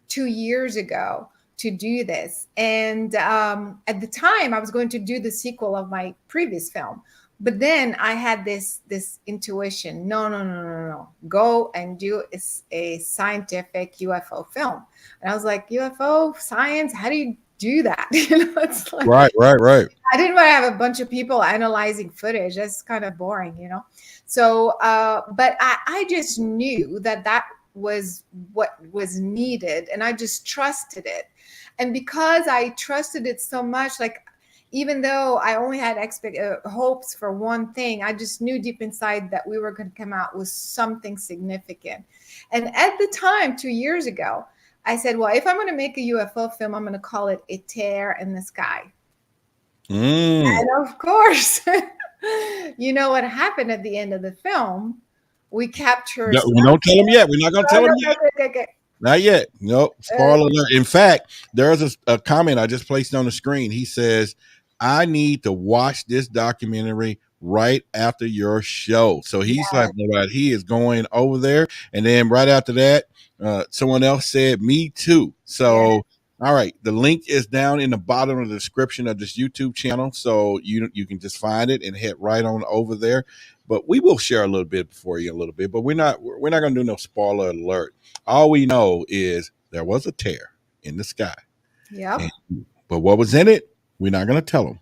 2 years ago to do this. And at the time, I was going to do the sequel of my previous film. But then I had this intuition. No. Go and do a scientific UFO film. And I was like, UFO science? How do you do that? It's like, Right. I didn't want to have a bunch of people analyzing footage. That's kind of boring. So, but I just knew that was what was needed, and I just trusted it. And because I trusted it so much, like even though I only had hopes for one thing, I just knew deep inside that we were going to come out with something significant. And at the time, 2 years ago, I said, well, if I'm going to make a UFO film, I'm going to call it A Tear in the Sky. And of course, you know what happened at the end of the film? We captured. No, we don't tell them yet. We're not going to tell them yet. Okay. Not yet. Nope. Spoiler alert. In fact, there's a comment I just placed on the screen. He says, I need to watch this documentary right after your show. So he's like, right, he is going over there. And then right after that, someone else said, me too. So, all right. The link is down in the bottom of the description of this YouTube channel. So you can just find it and head right on over there. But we will share a little bit for you a little bit, but we're not going to do no spoiler alert. All we know is there was a tear in the sky. Yep. But what was in it, we're not going to tell them.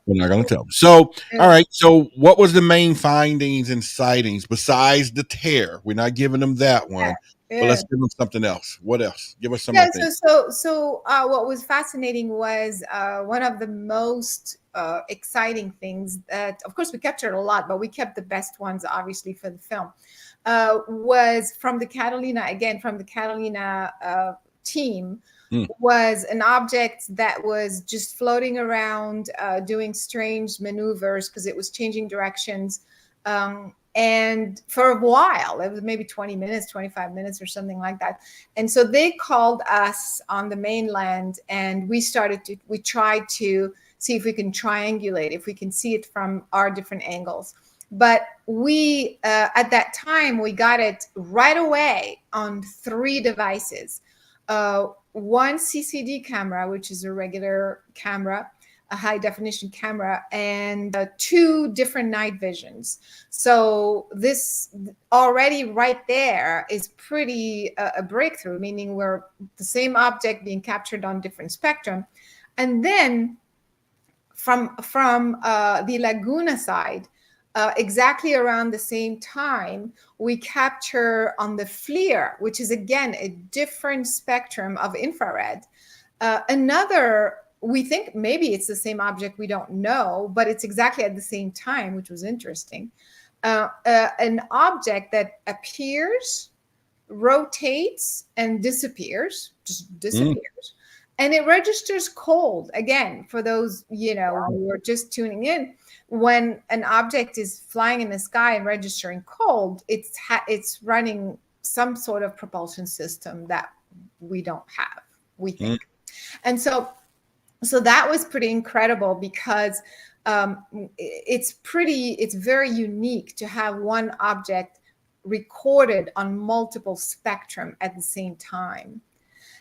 We're not going to tell them. So, all right. So what was the main findings and sightings besides the tear? We're not giving them that one. But let's give them something else. What else? Give us some other things. So what was fascinating was one of the most exciting things that, of course, we captured a lot, but we kept the best ones, obviously, for the film, was from the Catalina team, was an object that was just floating around, doing strange maneuvers because it was changing directions. And for a while, it was maybe 20 minutes, 25 minutes or something like that. And so they called us on the mainland, and we tried to see if we can triangulate, if we can see it from our different angles. But we, at that time, we got it right away on 3 devices. One CCD camera, which is a regular camera, a high definition camera, and 2 different night visions. So this already right there is pretty a breakthrough, meaning we're the same object being captured on different spectrum. And then from the Laguna side, exactly around the same time, we capture on the FLIR, which is again a different spectrum of infrared, we think maybe it's the same object, we don't know, but it's exactly at the same time, which was interesting. An object that appears, rotates, and disappears, just disappears. And it registers cold. Again, for those, who are just tuning in, when an object is flying in the sky and registering cold, it's running some sort of propulsion system that we don't have, we think. And so that was pretty incredible because it's very unique to have one object recorded on multiple spectrum at the same time.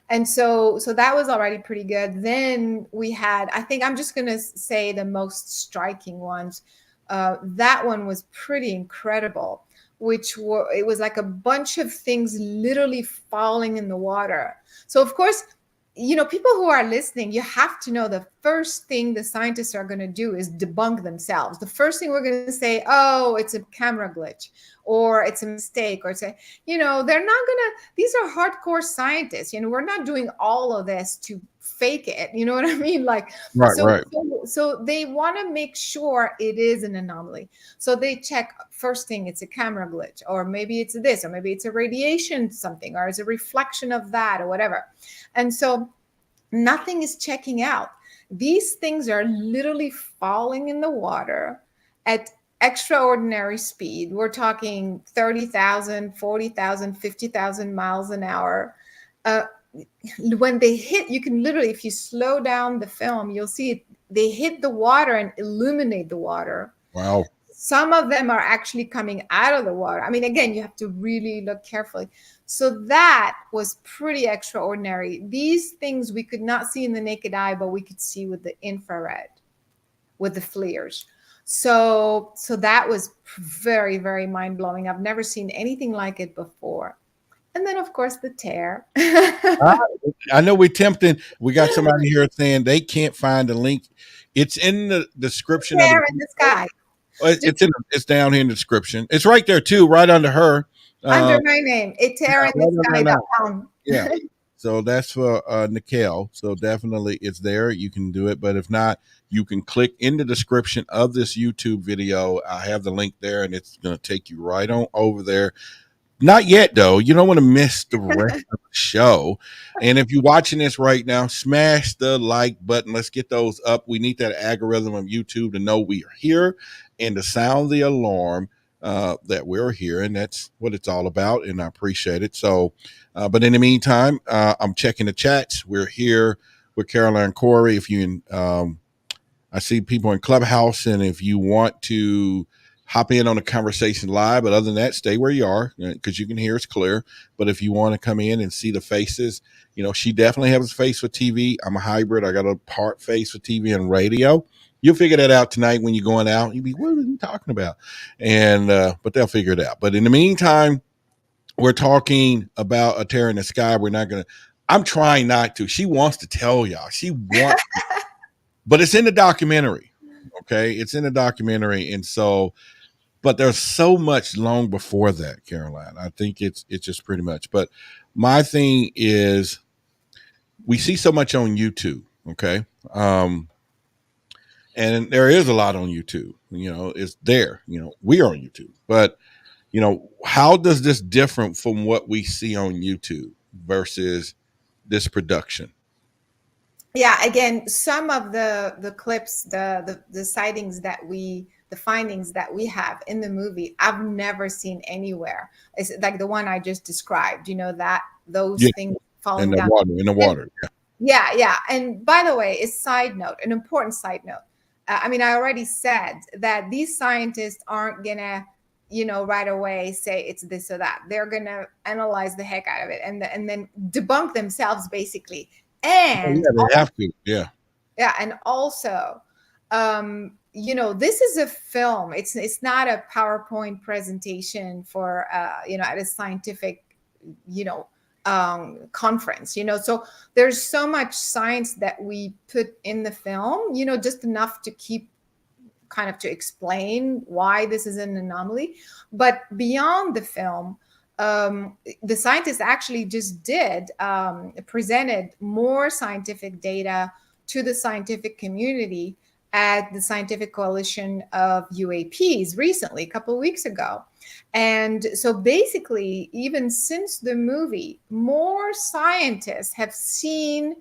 And so that was already pretty good. Then we had, I think I'm just going to say the most striking ones. That one was pretty incredible, it was like a bunch of things literally falling in the water. So of course, people who are listening, you have to know the first thing the scientists are going to do is debunk themselves. The first thing we're going to say, oh, it's a camera glitch, or it's a mistake, or they're not going to, these are hardcore scientists. We're not doing all of this to fake it. You know what I mean? Like, right. So they want to make sure it is an anomaly. So they check, first thing, it's a camera glitch, or maybe it's this, or maybe it's a radiation something, or it's a reflection of that, or whatever. And so nothing is checking out. These things are literally falling in the water at extraordinary speed. We're talking 30,000, 40,000, 50,000 miles an hour. When they hit, you can literally, if you slow down the film, you'll see it, they hit the water and illuminate the water. Wow. Some of them are actually coming out of the water. I mean, again, you have to really look carefully. So that was pretty extraordinary. These things we could not see in the naked eye, but we could see with the infrared, with the FLIRs. So that was very, very mind-blowing. I've never seen anything like it before. And then, of course, the tear. I know we're tempting. We got somebody here saying they can't find the link. It's in the description of Tear in the sky. It's down here in the description. It's right there too, right under her. Under my name, itearinthesky.com. Yeah. So that's for Nikhil. So definitely it's there. You can do it. But if not, you can click in the description of this YouTube video. I have the link there and it's going to take you right on over there. Not yet, though. You don't want to miss the rest of the show. And if you're watching this right now, smash the like button. Let's get those up. We need that algorithm of YouTube to know we are here and to sound the alarm that we're here. And that's what it's all about. And I appreciate it. So, but in the meantime, I'm checking the chats. We're here with Caroline Corey. If you, I see people in Clubhouse, and if you want to hop in on the conversation live, but other than that, stay where you are because you can hear us clear. But if you want to come in and see the faces, you know, she definitely has a face for TV. I'm a hybrid. I got a part face for TV and radio. You'll figure that out tonight when you're going out. You'll be, what are you talking about? And, but they'll figure it out. But in the meantime, we're talking about a tear in the sky. We're not going to, I'm trying not to. She wants to tell y'all. She wants, but it's in the documentary. Okay. It's in the documentary. And so, but there's so much long before that, Caroline. I think it's just pretty much. But my thing is, we see so much on YouTube, okay? And there is a lot on YouTube. You know, it's there. You know, we are on YouTube. But, you know, how does this different from what we see on YouTube versus this production? Yeah, again, some of the clips, the sightings that the findings that we have in the movie, I've never seen anywhere. It's like the one I just described, you know, that those things falling down in the water. Yeah. And by the way, a side note, an important side note. I mean, I already said that these scientists aren't gonna, you know, right away say it's this or that. They're gonna analyze the heck out of it and then debunk themselves basically. And they have to, yeah. And also, you know, this is a film. It's not a PowerPoint presentation for, you know, at a scientific, you know, conference, you know. So there's so much science that we put in the film, you know, just enough to keep kind of to explain why this is an anomaly. But beyond the film, the scientists actually just presented more scientific data to the scientific community at the Scientific Coalition of UAPs recently, a couple of weeks ago. And so basically, even since the movie, more scientists have seen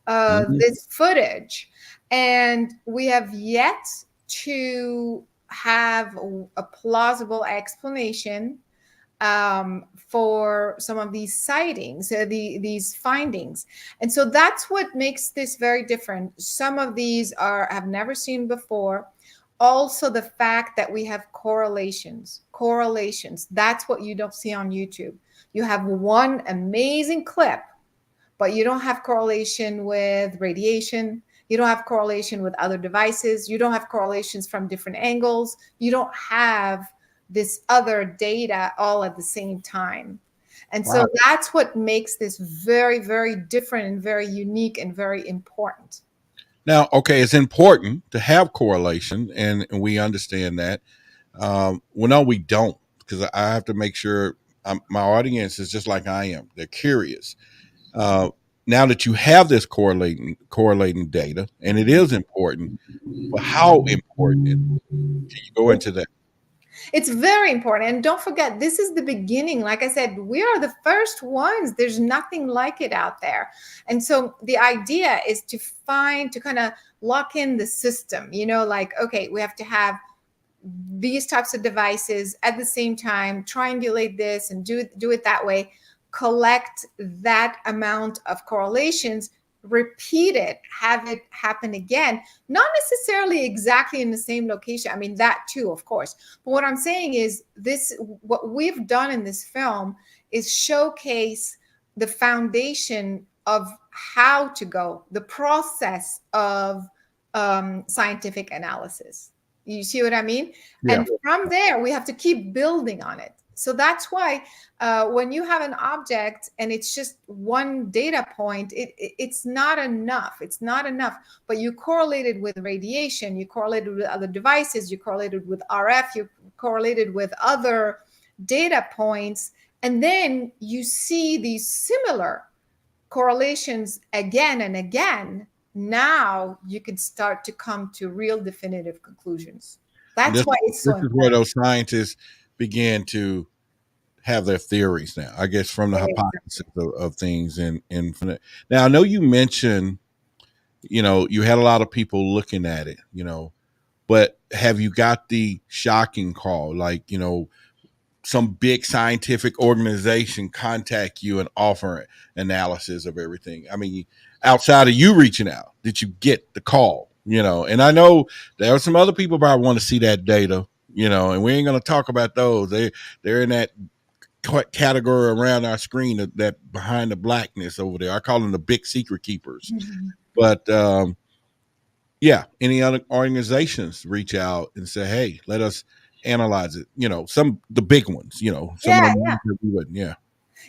this footage, and we have yet to have a plausible explanation for some of these sightings, these findings. And so that's what makes this very different. Some of these have never seen before. Also, the fact that we have correlations. That's what you don't see on YouTube. You have one amazing clip, but you don't have correlation with radiation. You don't have correlation with other devices. You don't have correlations from different angles. You don't have this other data all at the same time. And so that's what makes this very, very different and very unique and very important. Now, okay, it's important to have correlation, and we understand that. Well, no, we don't, because I have to make sure my audience is just like I am. They're curious. Now that you have this correlating data, and it is important, but how important is it? Can you go into that? It's very important. And don't forget, this is the beginning. Like I said, we are the first ones. There's nothing like it out there. And so the idea is to kind of lock in the system, you know, like, okay, we have to have these types of devices at the same time, triangulate this and do it that way, collect that amount of correlations, repeat it, have it happen again, not necessarily exactly in the same location. I mean, that too, of course. But what I'm saying is what we've done in this film is showcase the foundation of how to go, the process of scientific analysis. You see what I mean? Yeah. And from there, we have to keep building on it. So that's why when you have an object and it's just one data point, it's not enough. It's not enough. But you correlated with radiation, you correlated with other devices, you correlated with RF, you correlated with other data points, and then you see these similar correlations again and again. Now you can start to come to real definitive conclusions. That's why it's so important. This is where those scientists began to have their theories now, I guess, from the hypothesis of things. And now I know you mentioned, you had a lot of people looking at it, but have you got the shocking call, like, some big scientific organization contact you and offer analysis of everything? I mean, outside of you reaching out, did you get the call? And I know there are some other people probably want to see that data, and we ain't going to talk about those. They're in that category around our screen, that behind the blackness over there. I call them the big secret keepers. Mm-hmm. But yeah, any other organizations reach out and say, hey, let us analyze it, the big ones, some of them that we wouldn't.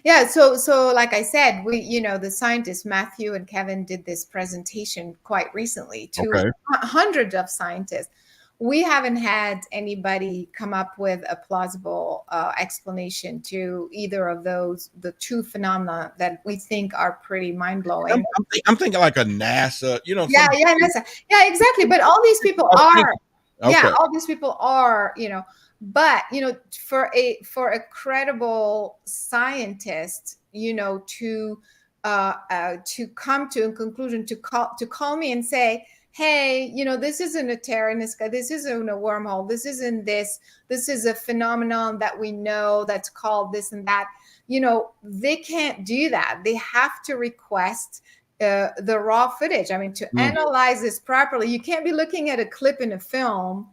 Yeah. So like I said, we, the scientists, Matthew and Kevin, did this presentation quite recently to hundreds of scientists. We haven't had anybody come up with a plausible explanation to either of the two phenomena that we think are pretty mind-blowing. I'm thinking like a NASA, Yeah, NASA. Yeah, exactly. But all these people are, all these people are, but for a credible scientist, to come to a conclusion, to call me and say, hey, this isn't a tear in the sky, this isn't a wormhole, this is a phenomenon that we know that's called this and that. They can't do that. They have to request the raw footage. I mean, to analyze this properly, you can't be looking at a clip in a film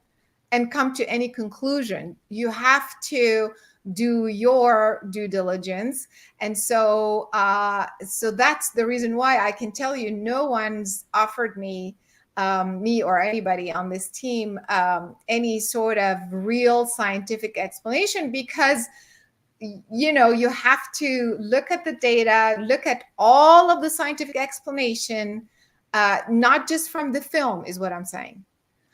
and come to any conclusion. You have to do your due diligence. And so that's the reason why I can tell you no one's offered me or anybody on this team any sort of real scientific explanation, because you have to look at the data, look at all of the scientific explanation, not just from the film, is what I'm saying.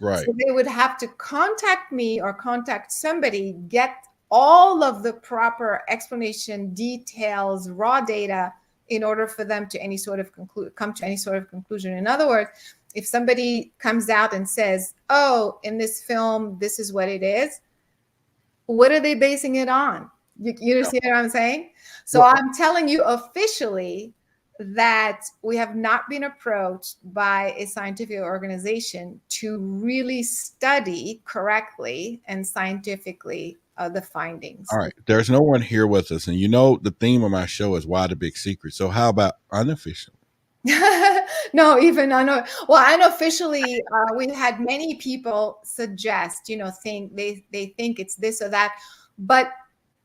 Right. So they would have to contact me or contact somebody, get all of the proper explanation, details, raw data, in order for them to come to any sort of conclusion. In other words, if somebody comes out and says, oh, in this film, this is what it is, what are they basing it on? You see what I'm saying? So I'm telling you officially that we have not been approached by a scientific organization to really study correctly and scientifically the findings. All right. There's no one here with us. And the theme of my show is Why the Big Secret. So how about unofficial? No, even unofficially, we've had many people suggest, think they think it's this or that, but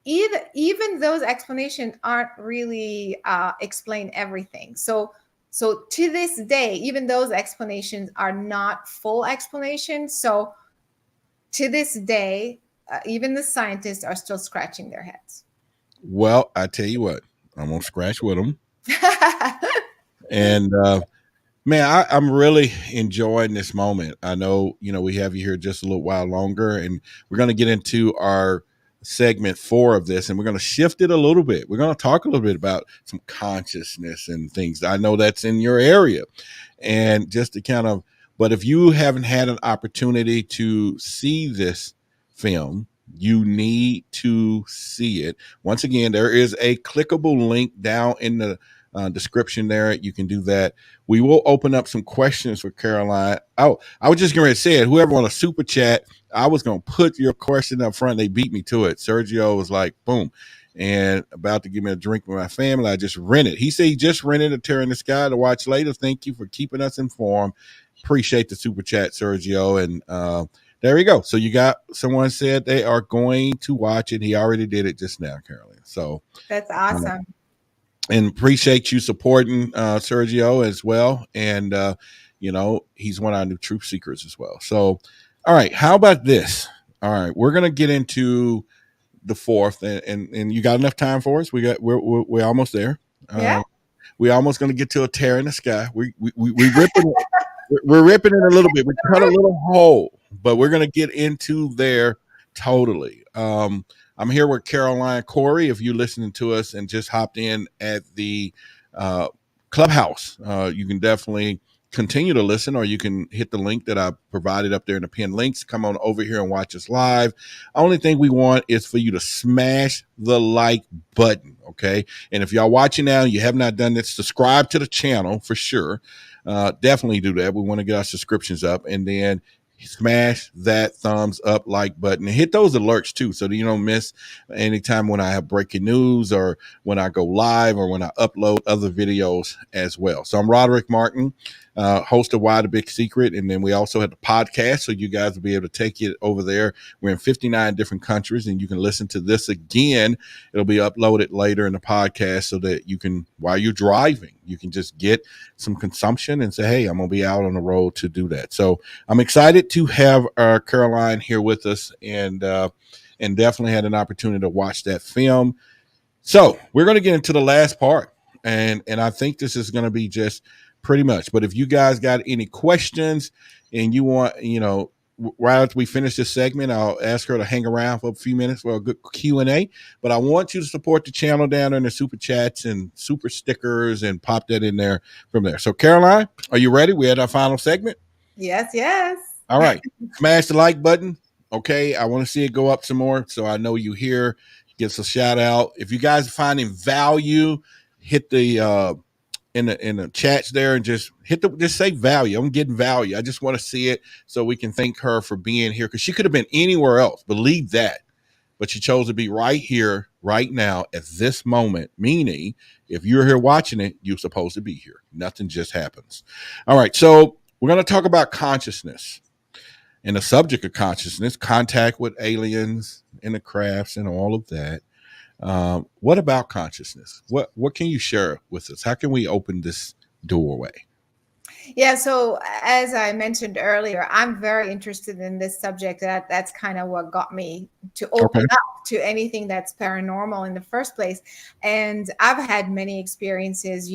even those explanations aren't really explain everything. So to this day, even those explanations are not full explanations. So to this day, even the scientists are still scratching their heads. Well, I tell you what, I'm gonna scratch with them. And man, I'm really enjoying this moment. I know, we have you here just a little while longer, and we're going to get into our segment 4 of this, and we're going to shift it a little bit. We're going to talk a little bit about some consciousness and things. I know that's in your area, and just to but if you haven't had an opportunity to see this film, you need to see it. Once again, there is a clickable link down in the description there. You can do that. We will open up some questions for Caroline. Oh, I was just going to say it. Whoever on a super chat, I was going to put your question up front. They beat me to it. Sergio was like, boom, and about to give me a drink with my family. I just rented. He said he just rented A Terror in the Sky to watch later. Thank you for keeping us informed. Appreciate the super chat, Sergio. And there we go. So you got someone said they are going to watch it. He already did it just now, Caroline. So That's awesome. And appreciate you supporting Sergio as well. And he's one of our new truth seekers as well. So, all right, how about this? All right, we're gonna get into the fourth, and you got enough time for us? We're almost there. Yeah. We're almost gonna get to A Terror in the Sky. We ripping it. We're ripping it a little bit. We cut a little hole, but we're gonna get into there totally. I'm here with Caroline Corey. If you're listening to us and just hopped in at the Clubhouse, you can definitely continue to listen, or you can hit the link that I provided up there in the pinned links. Come on over here and watch us live. Only thing we want is for you to smash the like button, okay? And if y'all watching now, you have not done this, subscribe to the channel for sure. Definitely do that. We want to get our subscriptions up, and then smash that thumbs up like button and hit those alerts too, so that you don't miss anytime when I have breaking news or when I go live or when I upload other videos as well. So I'm Roderick Martin, host of Why the Big Secret, and then we also have the podcast, so you guys will be able to take it over there. We're in 59 different countries, and you can listen to this again. It'll be uploaded later in the podcast, so that you can, while you're driving, you can just get some consumption and say, hey, I'm gonna be out on the road to do that. So I'm excited to have Caroline here with us, and definitely had an opportunity to watch that film. So we're going to get into the last part, and I think this is going to be just pretty much. But if you guys got any questions and you want, right after we finish this segment, I'll ask her to hang around for a few minutes for a good Q&A. But I want you to support the channel down there in the super chats and super stickers and pop that in there from there. So Caroline, are you ready? We're at our final segment. Yes. All right. Smash the like button. Okay. I want to see it go up some more, so I know you here. Give us a shout out. If you guys are finding value, hit the in the chats there and just say value. I'm getting value. I just want to see it so we can thank her for being here, because she could have been anywhere else. Believe that. But she chose to be right here, right now, at this moment, meaning if you're here watching it, you're supposed to be here. Nothing just happens. All right. So we're going to talk about consciousness and the subject of consciousness, contact with aliens and the crafts and all of that. What about consciousness? What can you share with us? How can we open this doorway? Yeah, so as I mentioned earlier, I'm very interested in this subject. That's kind of what got me to open up to anything that's paranormal in the first place. And I've had many experiences,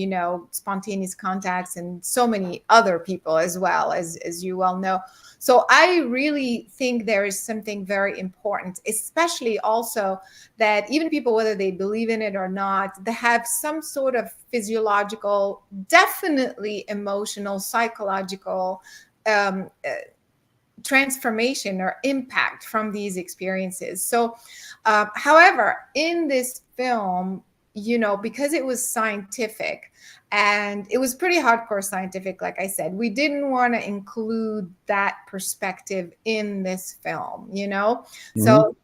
spontaneous contacts, and so many other people as well, as you well know. So I really think there is something very important, especially also that even people, whether they believe in it or not, they have some sort of physiological, definitely emotional, psychological transformation or impact from these experiences. So, however, in this film, because it was scientific and it was pretty hardcore scientific, like I said, we didn't want to include that perspective in this film, Mm-hmm. So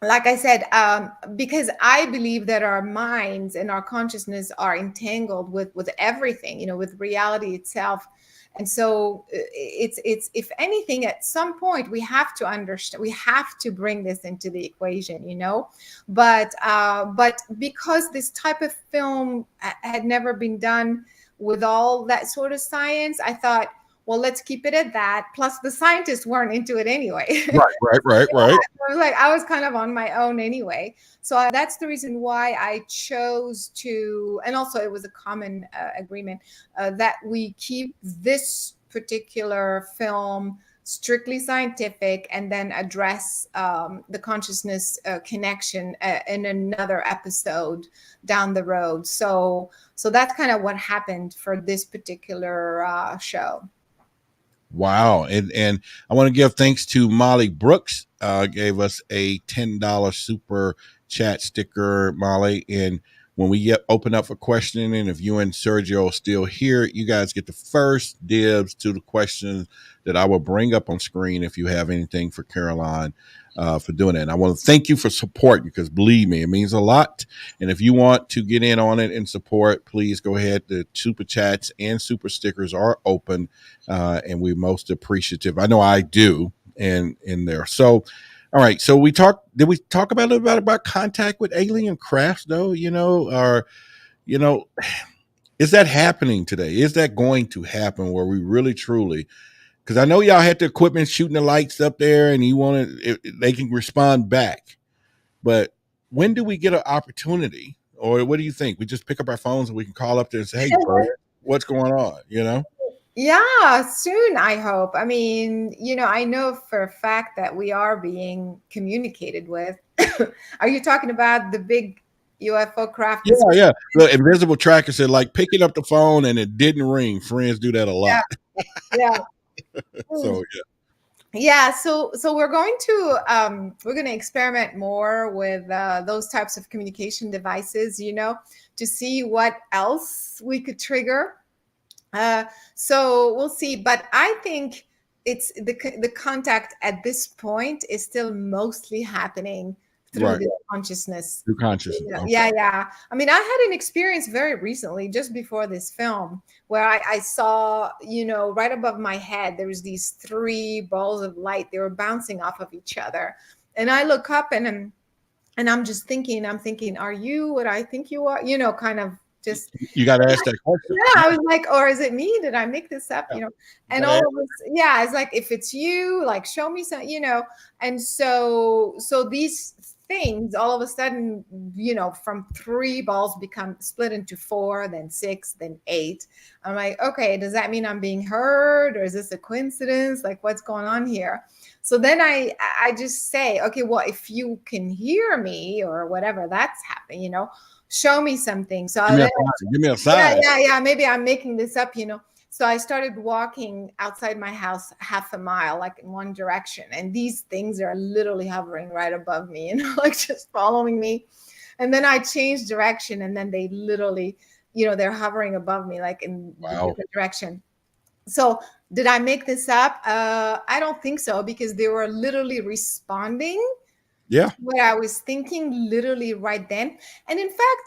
like I said, because I believe that our minds and our consciousness are entangled with everything, with reality itself. And so it's if anything, at some point we have to understand, we have to bring this into the equation, but because this type of film had never been done with all that sort of science, I thought, well, let's keep it at that. Plus, the scientists weren't into it anyway. Right. I was kind of on my own anyway. So that's the reason why I chose to, and also it was a common agreement that we keep this particular film strictly scientific, and then address the consciousness connection in another episode down the road. So that's kind of what happened for this particular show. Wow. And I want to give thanks to Molly Brooks, gave us a $10 super chat sticker, Molly. And when we get open up for questioning, and if you and Sergio are still here, you guys get the first dibs to the questions that I will bring up on screen if you have anything for Caroline for doing it. And I want to thank you for support, because believe me, it means a lot. And if you want to get in on it and support, please go ahead. The super chats and super stickers are open, and we're most appreciative. I know I do, and in there. So, all right. So did we talk about a little bit about contact with alien crafts though? Or, is that happening today? Is that going to happen where we really truly, because I know y'all had the equipment shooting the lights up there and they can respond back, but when do we get an opportunity, or what do you think? We just pick up our phones and we can call up there and say, hey, bro, what's going on? Yeah, soon, I hope. I mean, I know for a fact that we are being communicated with. Are you talking about the big UFO craft? Yeah. The invisible tracker said, like, picking up the phone and it didn't ring. Friends do that a lot. Yeah. So Yeah, so we're going to experiment more with those types of communication devices, to see what else we could trigger. So we'll see, but I think it's the contact at this point is still mostly happening through the consciousness. Through consciousness. Yeah. I mean, I had an experience very recently, just before this film, where I saw, right above my head, there was these 3 balls of light. They were bouncing off of each other, and I look up and I'm just thinking, are you what I think you are? Kind of. Just you got to ask that question. Yeah, I was like, or is it me? Did I make this up? And all of us, it's like, if it's you, like, show me some, and so these things all of a sudden, from 3 balls become split into 4, then 6, then 8. I'm like, okay, does that mean I'm being heard, or is this a coincidence? Like, what's going on here? So then I just say, okay, well, if you can hear me or whatever that's happening, show me something. So give me a sign. Yeah. Maybe I'm making this up, So I started walking outside my house half a mile, like in one direction. And these things are literally hovering right above me, like just following me. And then I changed direction, and then they literally, they're hovering above me, like in a different direction. So did I make this up? I don't think so, because they were literally responding. Yeah. What I was thinking literally right then. And in fact,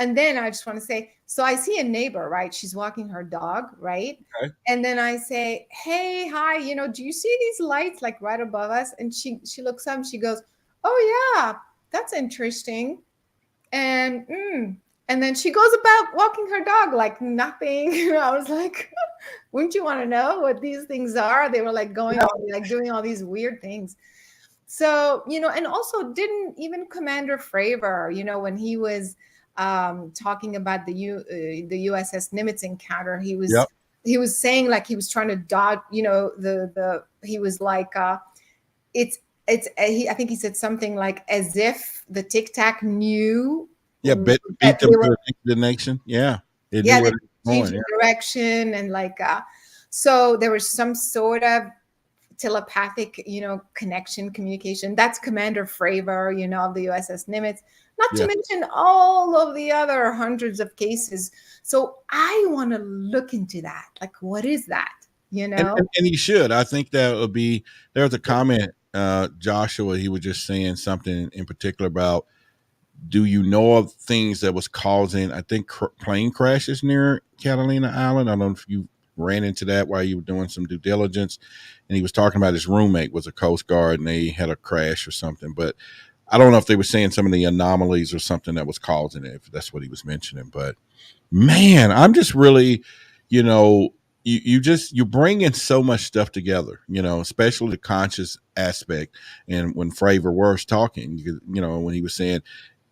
and then I just want to say, so I see a neighbor, right? She's walking her dog, right? Okay. And then I say, hey, hi, do you see these lights like right above us? And she looks up and she goes, oh yeah, that's interesting. And then she goes about walking her dog like nothing. I was like, wouldn't you want to know what these things are? They were like doing all these weird things. So, and also didn't even Commander Fravor, when he was talking about the USS Nimitz encounter, he was saying, like, he was trying to dodge, he was like, I think he said something like, as if the Tic Tac knew. Yeah, beat them to the nation. Yeah. They changed direction, and like, so there was some sort of telepathic, connection, communication. That's Commander Fravor, of the USS Nimitz, not to mention all of the other hundreds of cases. So I want to look into that. Like, what is that? And you should. I think that would be, there's a comment, Joshua, he was just saying something in particular about, do you know of things that was causing, I think, plane crashes near Catalina Island? I don't know if you ran into that while you were doing some due diligence. And he was talking about his roommate was a Coast Guard and they had a crash or something. But I don't know if they were saying some of the anomalies or something that was causing it, if that's what he was mentioning. But man, I'm just really, you're bringing so much stuff together, especially the conscious aspect. And when Fravor was talking, when he was saying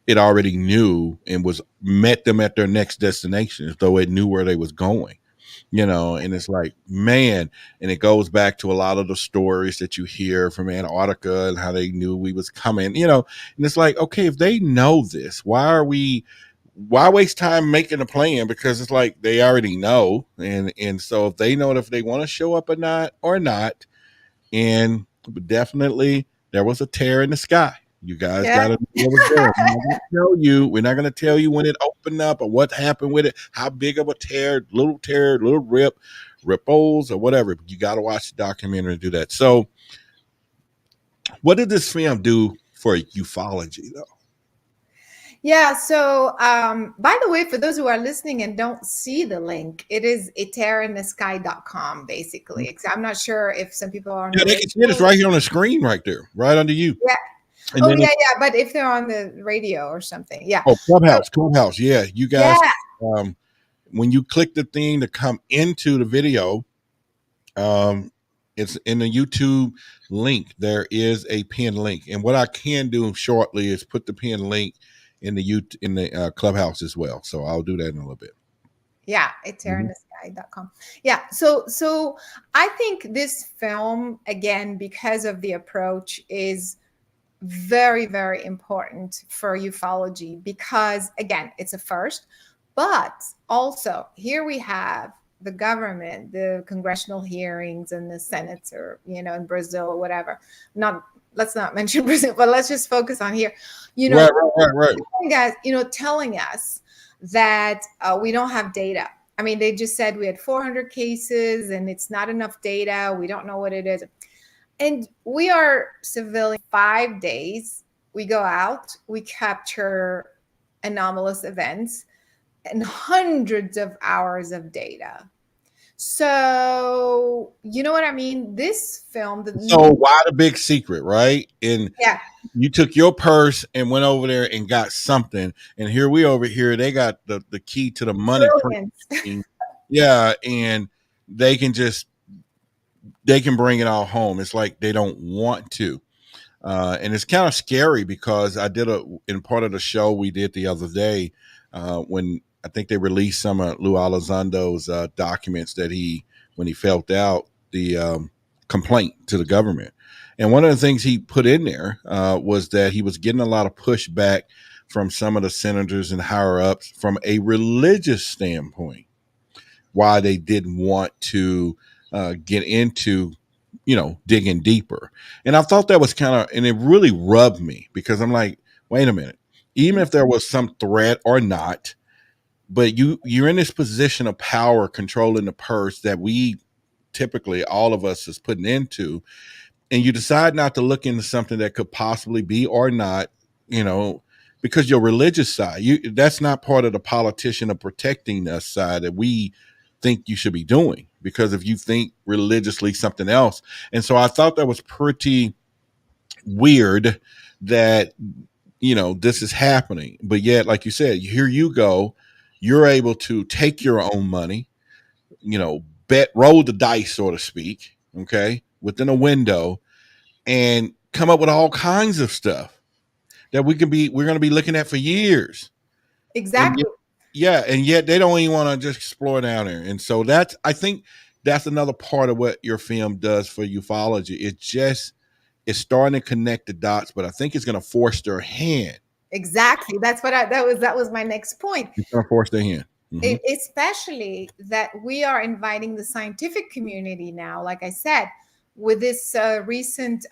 it already knew and met them at their next destination, as though it knew where they was going. And it's like, man, and it goes back to a lot of the stories that you hear from Antarctica and how they knew we was coming, and it's like, okay, if they know this, why waste time making a plan? Because it's like, they already know. And so if they know if they want to show up or not, and definitely there was a tear in the sky, You guys Yeah. got to know what's going. We're not going to tell you. We're not going to tell you when it opened up or what happened with it, how big of a tear, little rip, ripples or whatever. You got to watch the documentary to do that. So, what did this film do for ufology, though? Yeah. So, by the way, for those who are listening and don't see the link, it is aterrainthesky.com, basically. I'm not sure if some people are on Yeah, the they can see it. It's right here on the screen, right there, right under you. Yeah. And Oh, then yeah, yeah. But if they're on the radio or something, yeah. Oh, Clubhouse. Yeah, you guys. Yeah. When you click the thing to come into the video, it's in the YouTube link. There is a pin link, and what I can do shortly is put the pin link in the Clubhouse as well. So I'll do that in a little bit. Yeah, aterrainthesky.com. Yeah, so I think this film, again, because of the approach, is very, very important for ufology because, again, it's a first, but also here we have the government, the congressional hearings and the Senate, or, in Brazil or whatever. Let's not mention Brazil, but let's just focus on here. Right. Telling us that we don't have data. I mean, they just said we had 400 cases and it's not enough data. We don't know what it is. And we are civilian. 5 days, we go out, we capture anomalous events and hundreds of hours of data. So, you know what I mean? This film. So why the big secret, right? And yeah, you took your purse and went over there and got something. And here we over here, they got the key to the money. Yeah, and they can bring it all home. It's like they don't want to. And it's kind of scary because I did in part of the show we did the other day when I think they released some of Lou Elizondo's documents that when he filled out the complaint to the government. And one of the things he put in there was that he was getting a lot of pushback from some of the senators and higher ups from a religious standpoint, why they didn't want to get into digging deeper. And I thought that was and it really rubbed me because I'm like, wait a minute, even if there was some threat or not, but you're in this position of power controlling the purse that we typically, all of us, is putting into, and you decide not to look into something that could possibly be or not, because your religious side, that's not part of the politician of protecting us side that we think you should be doing, because if you think religiously something else. And so I thought that was pretty weird that this is happening, but yet, like you said, here you go, you're able to take your own money, roll the dice, so to speak, okay, within a window, and come up with all kinds of stuff that we're going to be looking at for years. Exactly. And yet they don't even want to just explore down there. And so I think that's another part of what your film does for ufology. It's starting to connect the dots, but I think it's going to force their hand. Exactly. That's what that was my next point. It's going to force their hand. Mm-hmm. Especially that we are inviting the scientific community now, like I said, with this recent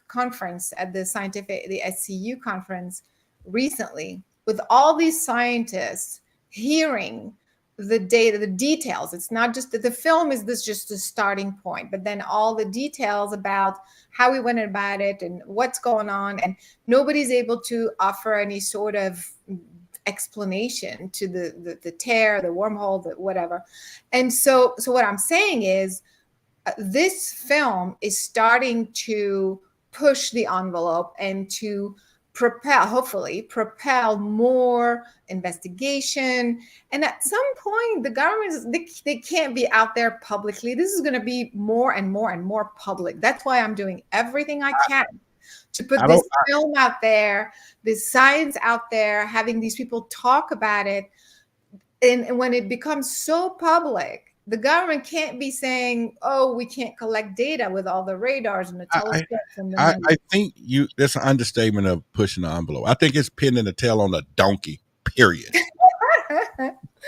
conference at the SCU conference recently, with all these scientists hearing the data, the details. It's not just that the film is just a starting point, but then all the details about how we went about it and what's going on, and nobody's able to offer any sort of explanation to the tear, the wormhole, the whatever. And so what I'm saying is this film is starting to push the envelope and to hopefully propel more investigation. And at some point, the government, they can't be out there publicly. This is going to be more and more and more public. That's why I'm doing everything I can to put this film out there, this science out there, having these people talk about it. And when it becomes so public, the government can't be saying, "Oh, we can't collect data with all the radars and the telescopes." I think that's an understatement of pushing the envelope. I think it's pinning the tail on a donkey. Period.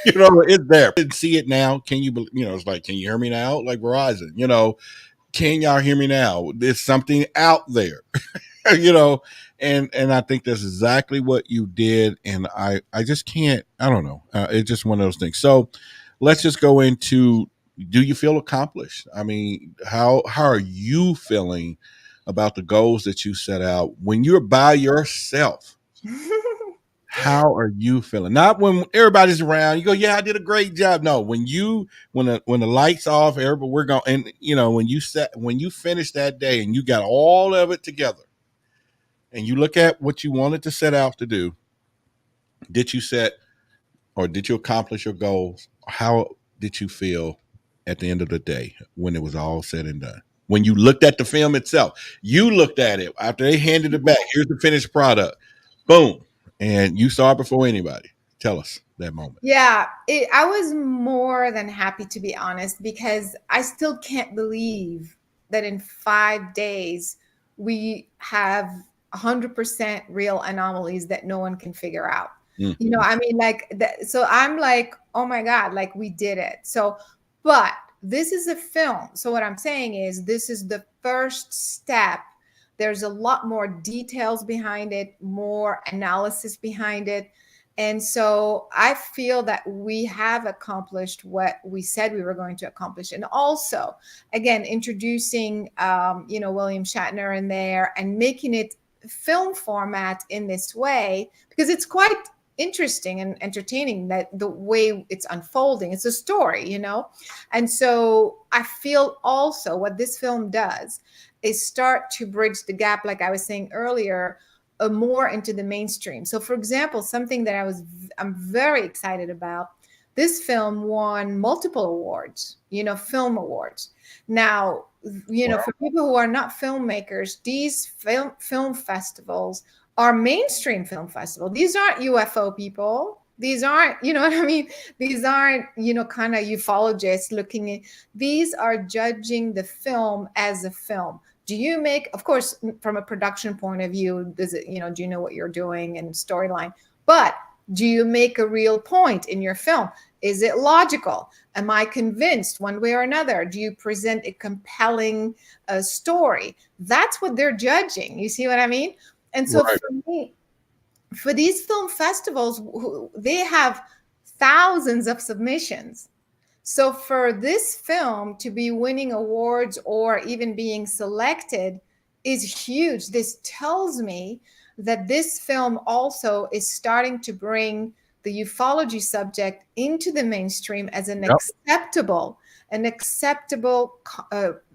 It's there. I didn't see it now. Can you? It's like, can you hear me now? Like Verizon. Can y'all hear me now? There's something out there. you know, and I think that's exactly what you did. And I just can't, I don't know. It's just one of those things. So let's just go into, do you feel accomplished? I mean, how are you feeling about the goals that you set out when you're by yourself? How are you feeling? Not when everybody's around. You go, yeah, I did a great job. No, when the lights off, everybody we're going, and when you finish that day and you got all of it together, and you look at what you wanted to set out to do, did you set or did you accomplish your goals? How did you feel at the end of the day when it was all said and done? When you looked at the film itself, you looked at it after they handed it back. Here's the finished product. Boom. And you saw it before anybody. Tell us that moment. Yeah, I was more than happy, to be honest, because I still can't believe that in 5 days we have 100% real anomalies that no one can figure out. Mm. You know, I mean, like that. So I'm like, oh my God, like we did it. So, but this is a film. So what I'm saying is, this is the first step. There's a lot more details behind it, more analysis behind it. And so I feel that we have accomplished what we said we were going to accomplish. And also, again, introducing, William Shatner in there and making it film format in this way, because it's quite interesting and entertaining that the way it's unfolding. It's a story, And so I feel also what this film does is start to bridge the gap, like I was saying earlier, more into the mainstream. So for example, something that I'm very excited about, this film won multiple awards, film awards. Now, for people who are not filmmakers, these film festivals are mainstream film festival. These aren't UFO people. These aren't, you know what I mean? These aren't, kind of ufologists looking at, these are judging the film as a film. Do you make, of course, from a production point of view, does it, do you know what you're doing and storyline? But do you make a real point in your film? Is it logical? Am I convinced one way or another? Do you present a compelling story? That's what they're judging. You see what I mean? And so Right. for me, for these film festivals, they have thousands of submissions. So for this film to be winning awards or even being selected is huge. This tells me that this film also is starting to bring the ufology subject into the mainstream as an acceptable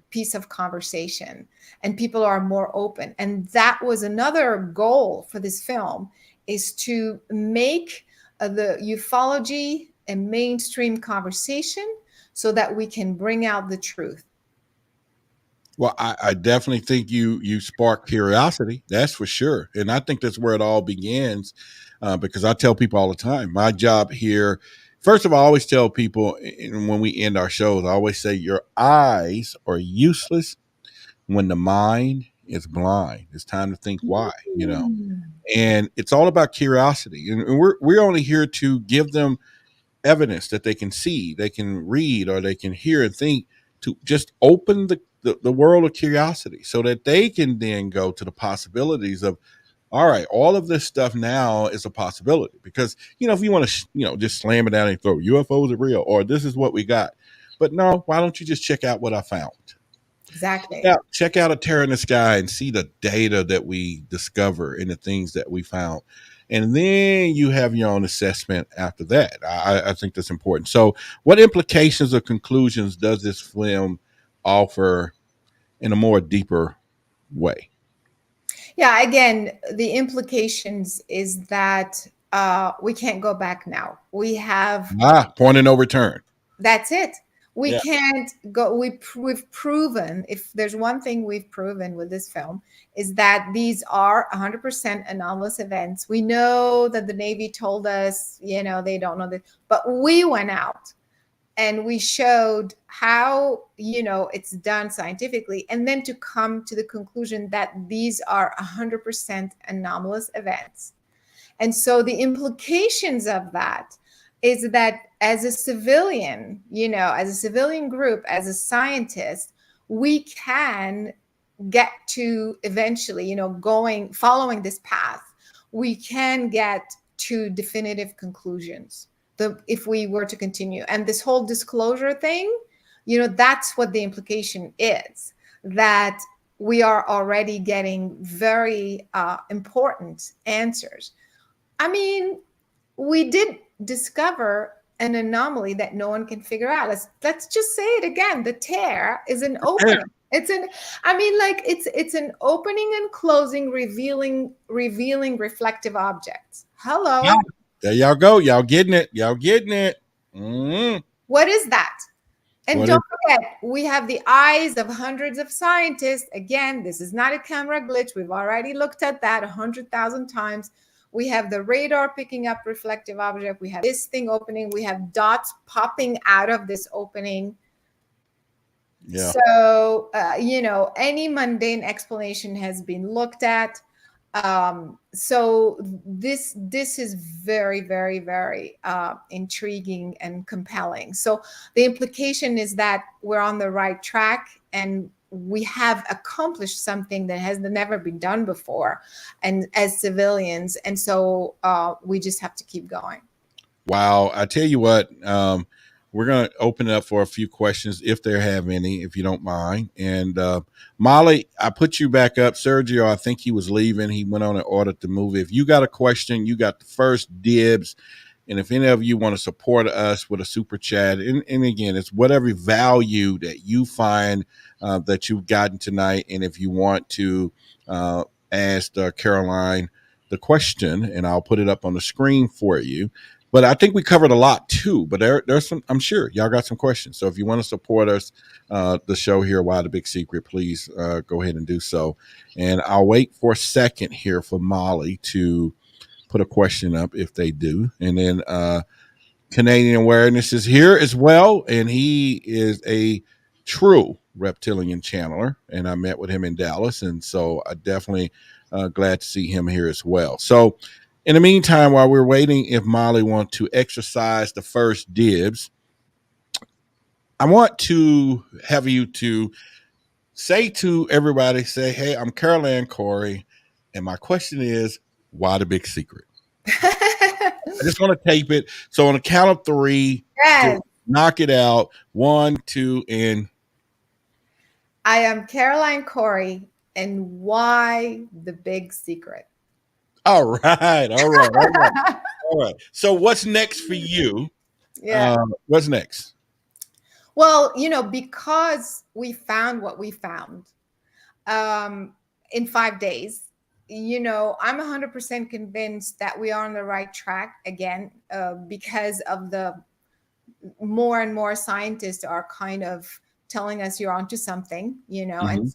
piece of conversation, and people are more open. And that was another goal for this film, is to make the ufology a mainstream conversation so that we can bring out the truth. Well, I definitely think you spark curiosity. That's for sure, and I think that's where it all begins. Because I tell people all the time, my job here. First of all, I always tell people, and when we end our shows, I always say your eyes are useless when the mind is blind. It's time to think why, and it's all about curiosity. And we're only here to give them evidence that they can see, they can read, or they can hear and think, to just open the world of curiosity so that they can then go to the possibilities of, all right, all of this stuff now is a possibility. Because, if you want to, just slam it down and throw UFOs are real, or this is what we got. But no, why don't you just check out what I found? Exactly. Check out a tear in the sky and see the data that we discover and the things that we found. And then you have your own assessment after that. I think that's important. So what implications or conclusions does this film offer in a more deeper way? Yeah, again, the implications is that we can't go back now. We have Point of no return. That's it. We Yeah. can't go. We've proven, if there's one thing we've proven with this film, is that these are 100% anomalous events. We know that the Navy told us, they don't know that, but we went out and we showed how, it's done scientifically, and then to come to the conclusion that these are 100% anomalous events. And so the implications of that is that as a civilian, as a civilian group, as a scientist, we can get to eventually, following this path, we can get to definitive conclusions if we were to continue. And this whole disclosure thing, that's what the implication is, that we are already getting very important answers. I mean, we did discover an anomaly that no one can figure out. Let's just say it again. The tear is an opening. It's an opening and closing, revealing reflective objects. Hello. Yeah. There y'all go. Y'all getting it. Mm-hmm. What is that? And don't forget, we have the eyes of hundreds of scientists. Again, this is not a camera glitch. We've already looked at that 100,000 times. We have the radar picking up reflective object. We have this thing opening. We have dots popping out of this opening. Yeah. So, any mundane explanation has been looked at. So this is very, very, very intriguing and compelling. So the implication is that we're on the right track and we have accomplished something that has never been done before, and as civilians. And so we just have to keep going. Wow. I tell you what, we're going to open it up for a few questions if there have any, if you don't mind. And Molly, I put you back up. Sergio, I think he was leaving. He went on and ordered the movie. If you got a question, you got the first dibs. And if any of you want to support us with a super chat, and again, it's whatever value that you find that you've gotten tonight. And if you want to ask Caroline the question, and I'll put it up on the screen for you. But I think we covered a lot too. But there's some, I'm sure y'all got some questions. So if you want to support us, the show here, Why the Big Secret, please go ahead and do so. And I'll wait for a second here for Molly to put a question up if they do. And then Canadian Awareness is here as well. And he is a true reptilian channeler. And I met with him in Dallas. And so I definitely glad to see him here as well. So in the meantime, while we're waiting, if Molly wants to exercise the first dibs, I want to have you to say to everybody, say, hey, I'm Caroline Corey, and my question is, why the big secret? I just want to tape it. So on the count of three, yes. Knock it out. 1, 2, and... I am Caroline Corey, and why the big secret? All right. So what's next for you? Yeah. What's next? Well, because we found what we found in 5 days, I'm 100% convinced that we are on the right track again, because of the more and more scientists are kind of telling us you're onto something, mm-hmm. And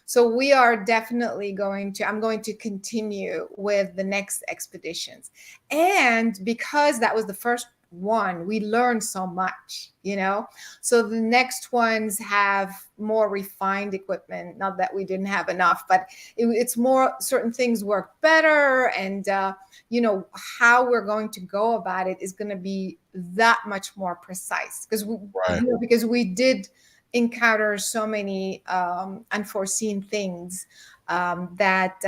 so we are definitely I'm going to continue with the next expeditions. And because that was the first one, we learned so much, so the next ones have more refined equipment. Not that we didn't have enough, but it's more, certain things work better. And, how we're going to go about it is going to be that much more precise because we did encounter so many unforeseen things that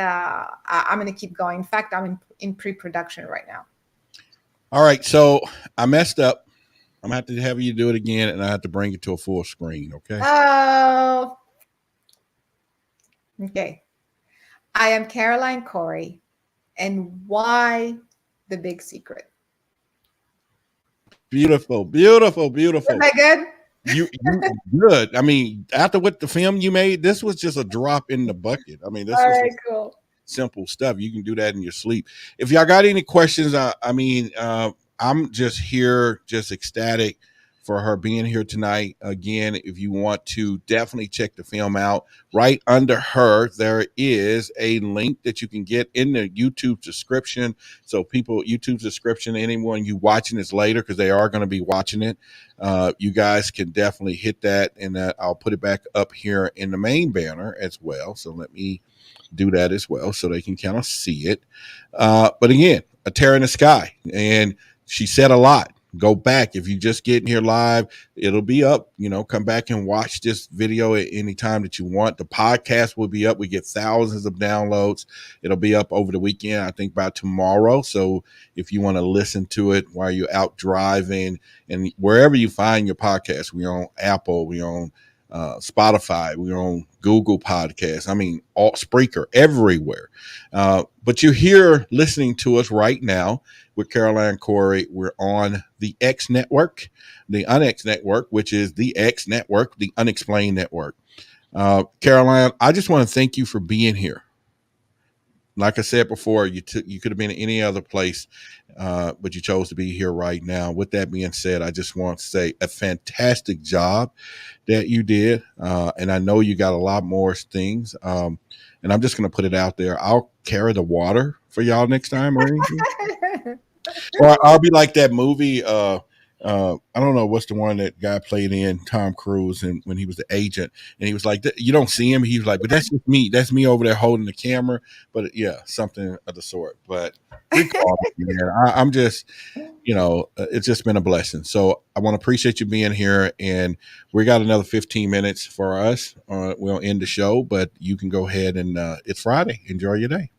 I'm going to keep going. In fact, I'm in pre-production right now. All right. So I messed up. I'm going to have you do it again, and I have to bring it to a full screen. Okay. Oh. Okay. I am Caroline Corey, and why the big secret? Beautiful. Am I good? You good. I mean, after what the film you made, this was just a drop in the bucket. I mean, this all was right, cool. Simple stuff. You can do that in your sleep. If y'all got any questions, I'm just here, just ecstatic for her being here tonight. Again, if you want to definitely check the film out, right under her, there is a link that you can get in the YouTube description. So YouTube description, anyone you watching this later, because they are going to be watching it. You guys can definitely hit that, and I'll put it back up here in the main banner as well. So let me do that as well so they can kind of see it. But again, a tear in the sky. And she said a lot. go back. If you just getting here live, it'll be up. Come back and watch this video at any time that you want. The podcast will be up. We get thousands of downloads. It'll be up over the weekend, I think by tomorrow. So if you want to listen to it while you're out driving and wherever you find your podcast, we're on Apple, we're on Spotify, we're on Google Podcasts. I mean, all Spreaker, everywhere. But you're here listening to us right now with Caroline Corey. We're on the X Network, the UnX Network, which is the X Network, the Unexplained Network. Caroline, I just want to thank you for being here. Like I said before, you could have been in any other place, but you chose to be here right now. With that being said, I just want to say a fantastic job that you did. And I know you got a lot more things. And I'm just going to put it out there. I'll carry the water for y'all next time or anything. Or I'll be like that movie. I don't know what's the one that guy played in, Tom Cruise, and when he was the agent, and he was like, you don't see him. He was like, but that's just me. That's me over there holding the camera. But yeah, something of the sort. But man, I'm just, it's just been a blessing. So I want to appreciate you being here. And we got another 15 minutes for us. We'll end the show, but you can go ahead and it's Friday. Enjoy your day.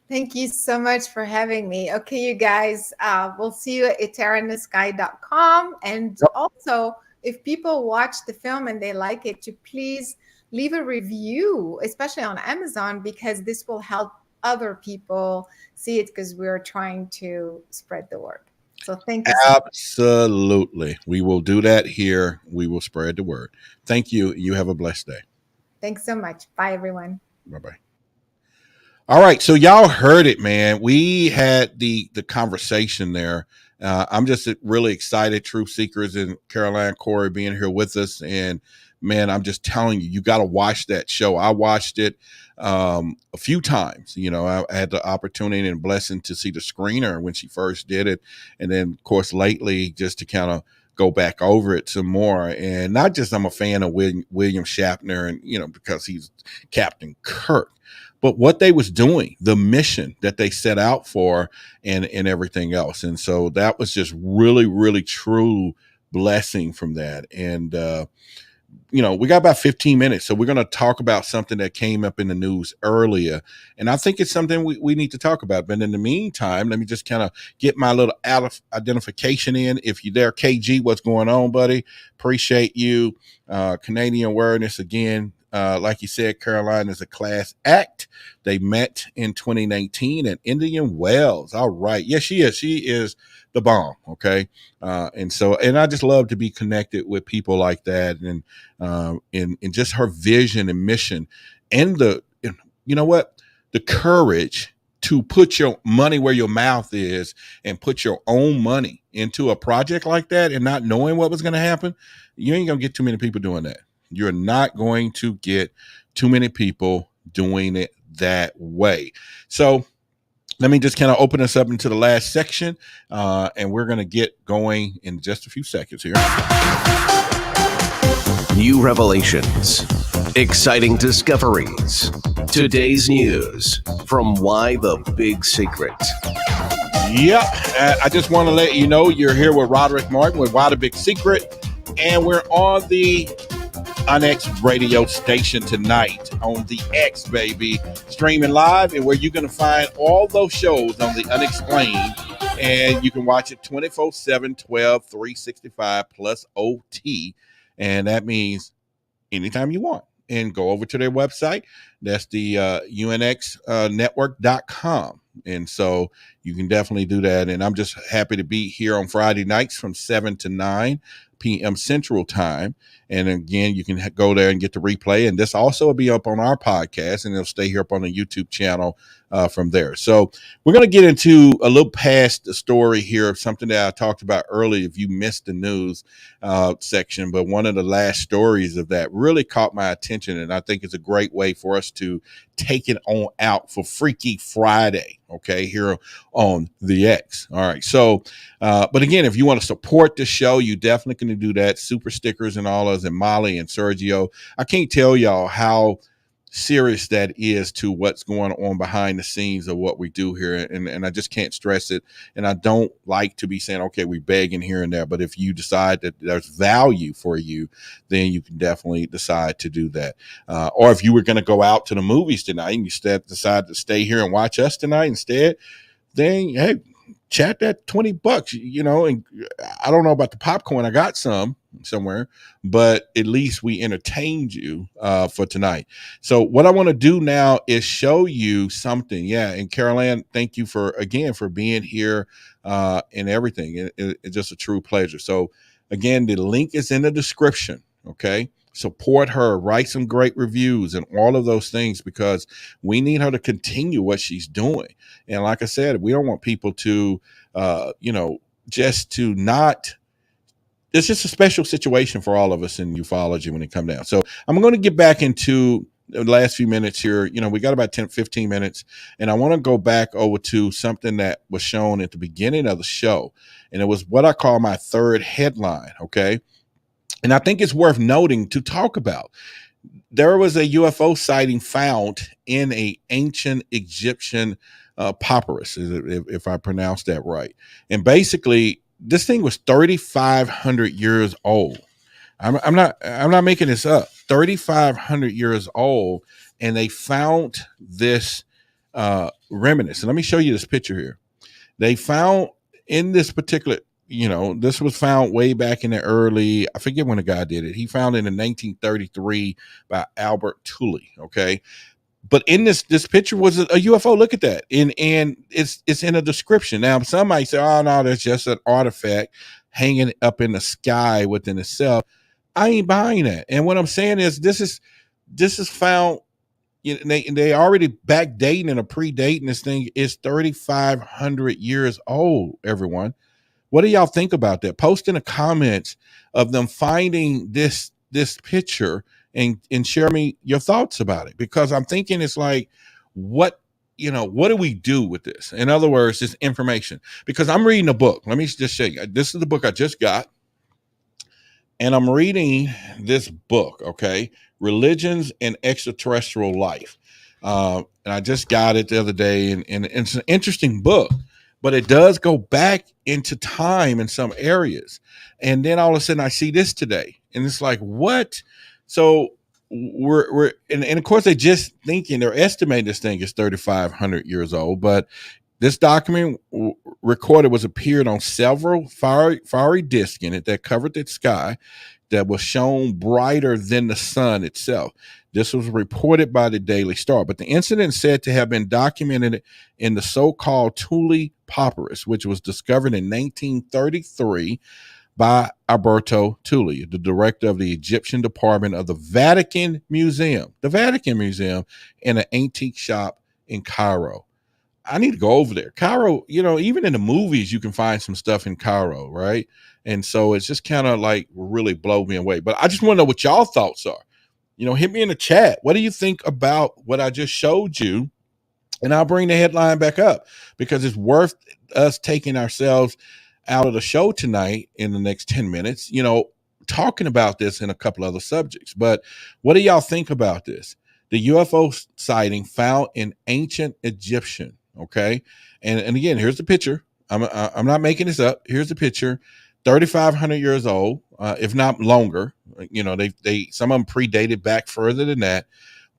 Thank you so much for having me. Okay, you guys, we'll see you at eternalsky.com. And also, if people watch the film and they like it, to please leave a review, especially on Amazon, because this will help other people see it, because we're trying to spread the word. So thank you. Absolutely. We will do that here. We will spread the word. Thank you. You have a blessed day. Thanks so much. Bye, everyone. Bye-bye. All right, so y'all heard it, man. We had the conversation there. I'm just really excited, Truth Seekers and Caroline Corey being here with us. And man, I'm just telling you, you got to watch that show. I watched it a few times. I had the opportunity and blessing to see the screener when she first did it. And then, of course, lately, just to kind of go back over it some more. And not just I'm a fan of William Shatner and, because he's Captain Kirk, but what they was doing, the mission that they set out for and everything else. And so that was just really, really true blessing from that. And, we got about 15 minutes. So we're going to talk about something that came up in the news earlier. And I think it's something we need to talk about. But in the meantime, let me just kind of get my little identification in. If you're there, KG, what's going on, buddy? Appreciate you. Canadian Awareness again. Like you said, Caroline is a class act. They met in 2019 at Indian Wells. All right. Yes, she is. She is the bomb. Okay. And I just love to be connected with people like that and just her vision and mission and the courage to put your money where your mouth is and put your own money into a project like that and not knowing what was going to happen. You ain't going to get too many people doing that. You're not going to get too many people doing it that way. So let me just kind of open us up into the last section, and we're going to get going in just a few seconds here. New revelations, exciting discoveries, today's news from Why the Big Secret. Yep, I just want to let you know you're here with Roderick Martin with Why the Big Secret, and we're on the UnX radio station tonight on the X, baby, streaming live, and where you're going to find all those shows on the Unexplained, and you can watch it 24/7, 12, 365 plus OT, and that means anytime you want. And go over to their website. That's the unxnetwork.com. And so you can definitely do that. And I'm just happy to be here on Friday nights from 7 to 9 p.m. Central Time. And again, you can go there and get the replay. And this also will be up on our podcast, and it'll stay here up on the YouTube channel from there. So we're going to get into a little past the story here of something that I talked about earlier if you missed the news section. But one of the last stories of that really caught my attention, and I think it's a great way for us to take it on out for Freaky Friday, okay, here on the X. All right. So, but again, if you want to support the show, you definitely can do that. Super stickers and all those, and Molly and Sergio. I can't tell y'all how serious that is to what's going on behind the scenes of what we do here. And I just can't stress it. And I don't like to be saying, okay, we begging here and there, but if you decide that there's value for you, then you can definitely decide to do that. Or if you were going to go out to the movies tonight and you decide to stay here and watch us tonight instead, then hey, chat that $20, and I don't know about the popcorn. I got some somewhere, but at least we entertained you for tonight. So what I want to do now is show you something. Yeah. And Carol Ann, thank you for being here and everything. It's just a true pleasure. So again, the link is in the description. Okay. Support her, write some great reviews and all of those things, because we need her to continue what she's doing. And like I said, we don't want people to, just to not, it's just a special situation for all of us in ufology when it comes down. So I'm going to get back into the last few minutes here. We got about 10-15 minutes, and I want to go back over to something that was shown at the beginning of the show. And it was what I call my third headline. Okay. And I think it's worth noting to talk about. There was a UFO sighting found in an ancient Egyptian papyrus, if I pronounced that right. And basically, this thing was 3,500 years old. I'm not making this up. 3,500 years old, and they found this remnants. And let me show you this picture here. They found in this particular, this was found way back in the early, I forget when the guy did it. He found it in 1933 by Albert Tully. Okay. But in this picture was a UFO. Look at that. And it's in a description. Now, some might say, oh no, that's just an artifact hanging up in the sky within itself. I ain't buying that. And what I'm saying is this is found, they already backdating and predating this thing. Is 3,500 years old, everyone. What do y'all think about that? Post in the comments of them finding this picture and share me your thoughts about it, because I'm thinking it's like, what do we do with this? In other words, this information, because I'm reading a book. Let me just show you. This is the book I just got. And I'm reading this book, okay? Religions and Extraterrestrial Life. And I just got it the other day, and it's an interesting book, but it does go back into time in some areas. And then all of a sudden I see this today, and it's like, what? So we're and of course they're estimating this thing is 3,500 years old, but this document recorded appeared on several fiery discs in it that covered the sky that was shown brighter than the sun itself. This was reported by the Daily Star, but the incident is said to have been documented in the so-called Tully Papyrus, which was discovered in 1933 by Alberto Tully, the director of the Egyptian department of the Vatican Museum in an antique shop in Cairo. I need to go over there. Cairo, even in the movies, you can find some stuff in Cairo, right? And so it's just kind of like really blow me away. But I just want to know what y'all thoughts are. Hit me in the chat. What do you think about what I just showed you? And I'll bring the headline back up, because it's worth us taking ourselves out of the show tonight in the next 10 minutes, talking about this and a couple other subjects. But what do y'all think about this? The UFO sighting found in ancient Egyptian. Okay. And again, here's the picture. I'm not making this up. Here's the picture. 3,500 years old, if not longer. They some of them predated back further than that,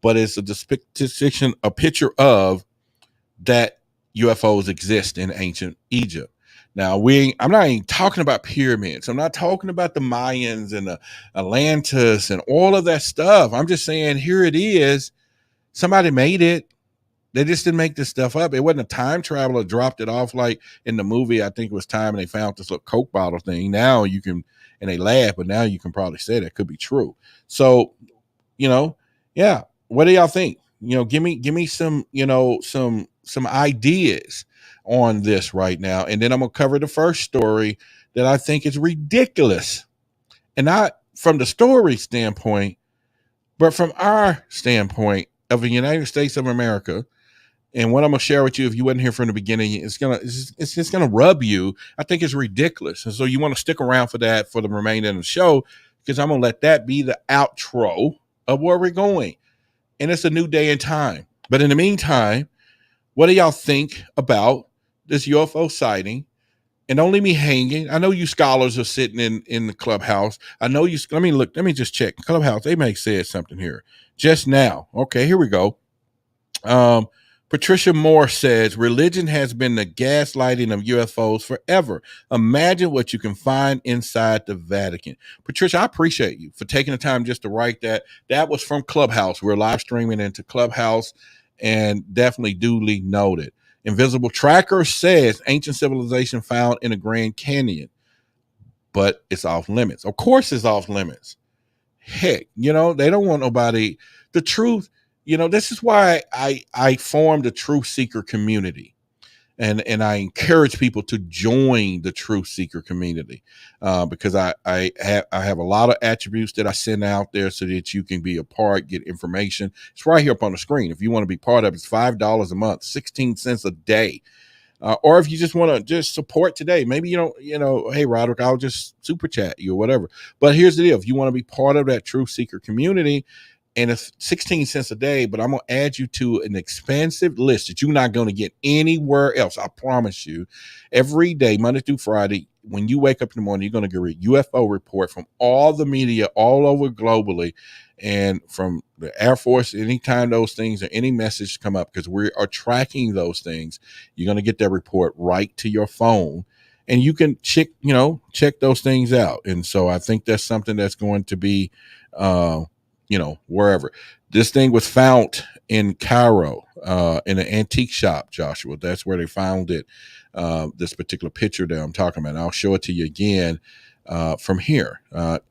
but it's a picture of that UFOs exist in ancient Egypt. Now I'm not even talking about pyramids. I'm not talking about the Mayans and the Atlantis and all of that stuff. I'm just saying, here it is. Somebody made it. They just didn't make this stuff up. It wasn't a time traveler dropped it off like in the movie. I think it was time, and they found this little Coke bottle thing. Now you can, and they laugh, but now you can probably say that could be true. So, yeah. What do y'all think? Give me some, some ideas on this right now. And then I'm going to cover the first story that I think is ridiculous. And not from the story standpoint, but from our standpoint of the United States of America. And what I'm going to share with you, if you wasn't here from the beginning, it's just going to rub you. I think it's ridiculous. And so you want to stick around for that for the remainder of the show, because I'm going to let that be the outro of where we're going. and it's a new day and time. But in the meantime, what do y'all think about this UFO sighting? And don't leave me hanging. I know you scholars are sitting in the clubhouse. I know you. Let me just check clubhouse. They may say something here just now. Okay, here we go. Patricia Moore says religion has been the gaslighting of UFOs forever. Imagine what you can find inside the Vatican. Patricia, I appreciate you for taking the time just to write that. That was from Clubhouse. We're live streaming into Clubhouse, and definitely duly noted. Invisible Tracker says ancient civilization found in the Grand Canyon, but it's off limits. Of course it's off limits. Heck, they don't want nobody. The truth, this is why I formed a truth seeker community. And I encourage people to join the truth seeker community because I have a lot of attributes that I send out there so that you can be a part, get information. It's right here up on the screen. If you want to be part of it, it's $5 a month, 16 cents a day. Or if you just want to just support today, maybe hey, Roderick, I'll just super chat you or whatever. But here's the deal. If you want to be part of that truth seeker community, and it's 16 cents a day, but I'm going to add you to an expansive list that you're not going to get anywhere else. I promise you. Every day, Monday through Friday, when you wake up in the morning, you're going to get a UFO report from all the media all over globally and from the Air Force. Anytime those things or any message come up, because we are tracking those things, you're going to get that report right to your phone. And you can check those things out. And so I think that's something that's going to be wherever. This thing was found in Cairo, in an antique shop, Joshua. That's where they found it. This particular picture that I'm talking about. I'll show it to you again from here.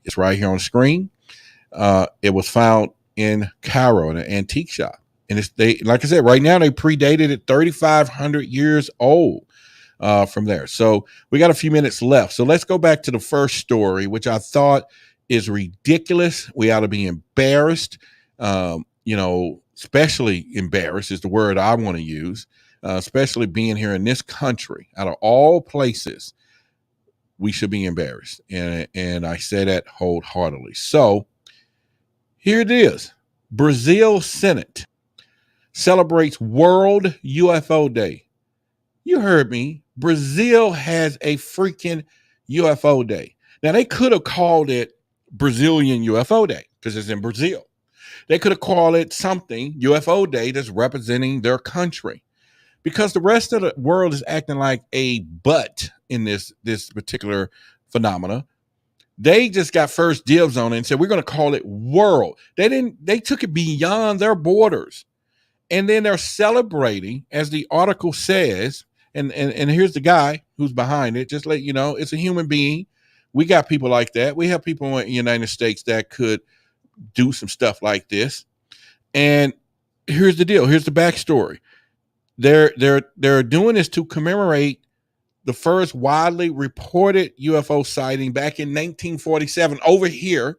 It's right here on the screen. It was found in Cairo in an antique shop. And like I said, right now they predated it 3,500 years old from there. So we got a few minutes left. So let's go back to the first story, which I thought is ridiculous. We ought to be embarrassed. Especially embarrassed is the word I want to use, especially being here in this country. Out of all places, we should be embarrassed. And I say that wholeheartedly. So here it is. Brazil Senate celebrates World UFO Day. You heard me. Brazil has a freaking UFO Day. Now, they could have called it Brazilian UFO Day because it's in Brazil. They could have called it something UFO Day that's representing their country, because the rest of the world is acting like a butt in this particular phenomena. They just got first dibs on it and said, we're going to call it world. They took it beyond their borders. And then they're celebrating, as the article says, and here's the guy who's behind it, just let you know, it's a human being. We got people like that. We have people in the United States that could do some stuff like this. And here's the deal. Here's the backstory. They're doing this to commemorate the first widely reported UFO sighting back in 1947 over here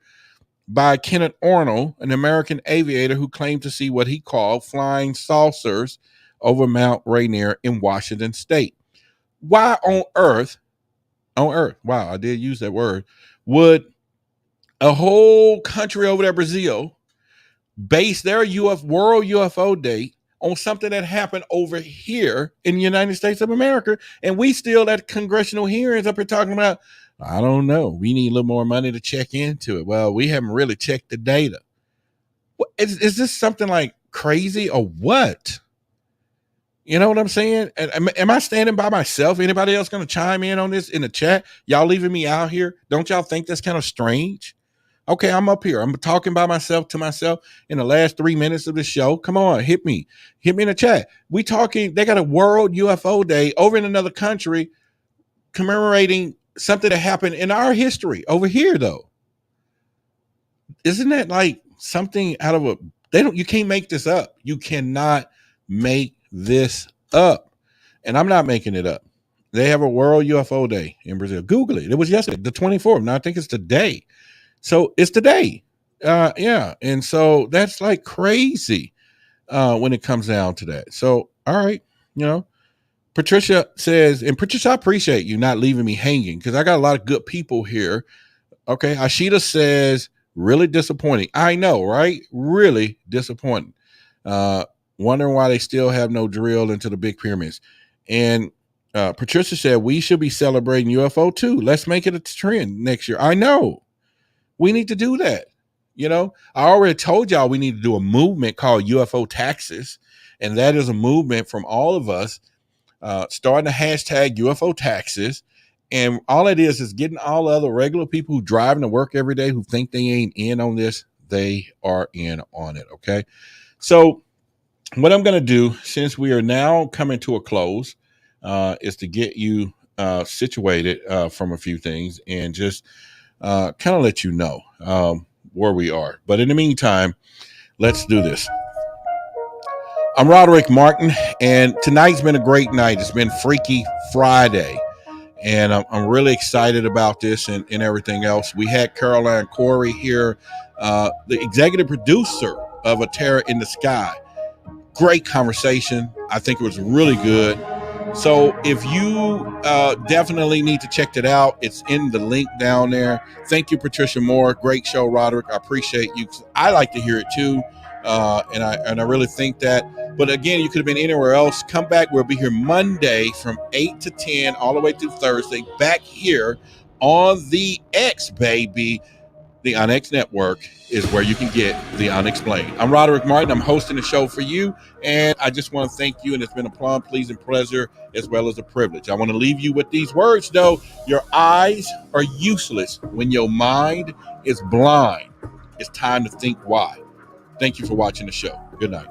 by Kenneth Arnold, an American aviator who claimed to see what he called flying saucers over Mount Rainier in Washington State. Why on earth, wow, I did use that word, would a whole country over there, Brazil, base their World UFO Day on something that happened over here in the United States of America? And we still at congressional hearings up here talking about, I don't know, we need a little more money to check into it. Well, we haven't really checked the data. Is this something like crazy or what? You know what I'm saying? Am I standing by myself? Anybody else going to chime in on this in the chat? Y'all leaving me out here? Don't y'all think that's kind of strange? Okay, I'm up here. I'm talking by myself to myself in the last 3 minutes of the show. Come on, hit me in the chat. We talking, they got a World UFO Day over in another country commemorating something that happened in our history over here, though. Isn't that like something out of you can't make this up. You cannot make this up. And I'm not making it up. They have a World UFO Day in Brazil. Google it. It was yesterday, the 24th. Now I think it's today. So it's today. Yeah. And so that's like crazy when it comes down to that. So, all right. Patricia says, and Patricia, I appreciate you not leaving me hanging because I got a lot of good people here. Okay. Ashita says, really disappointing. I know, right? Really disappointing. wondering why they still have no drill into the big pyramids. And Patricia said, we should be celebrating UFO too. Let's make it a trend next year. I know. We need to do that. You know, I already told y'all we need to do a movement called UFO taxes. And that is a movement from all of us starting a hashtag UFO taxes. And all it is getting all the other regular people who driving to work every day who think they ain't in on this. They are in on it. Okay. So what I'm going to do, since we are now coming to a close, is to get you situated from a few things and just kind of let you know where we are. But in the meantime, let's do this. I'm Roderick Martin, and tonight's been a great night. It's been Freaky Friday, and I'm really excited about this and everything else. We had Caroline Corey here, the executive producer of A Terror in the Sky. Great conversation. I think it was really good. So if you definitely need to check it out, it's in the link down there. Thank you, Patricia Moore. Great show, Roderick. I appreciate you. I like to hear it too, and I really think that. But again, you could have been anywhere else. Come back. We'll be here Monday from 8 to 10, all the way through Thursday. Back here on the X, baby. The Onyx Network is where you can get the unexplained. I'm Roderick Martin. I'm hosting the show for you, and I just want to thank you, and it's been a plum, pleasing pleasure as well as a privilege. I want to leave you with these words, though. Your eyes are useless when your mind is blind. It's time to think wide. Thank you for watching the show. Good night.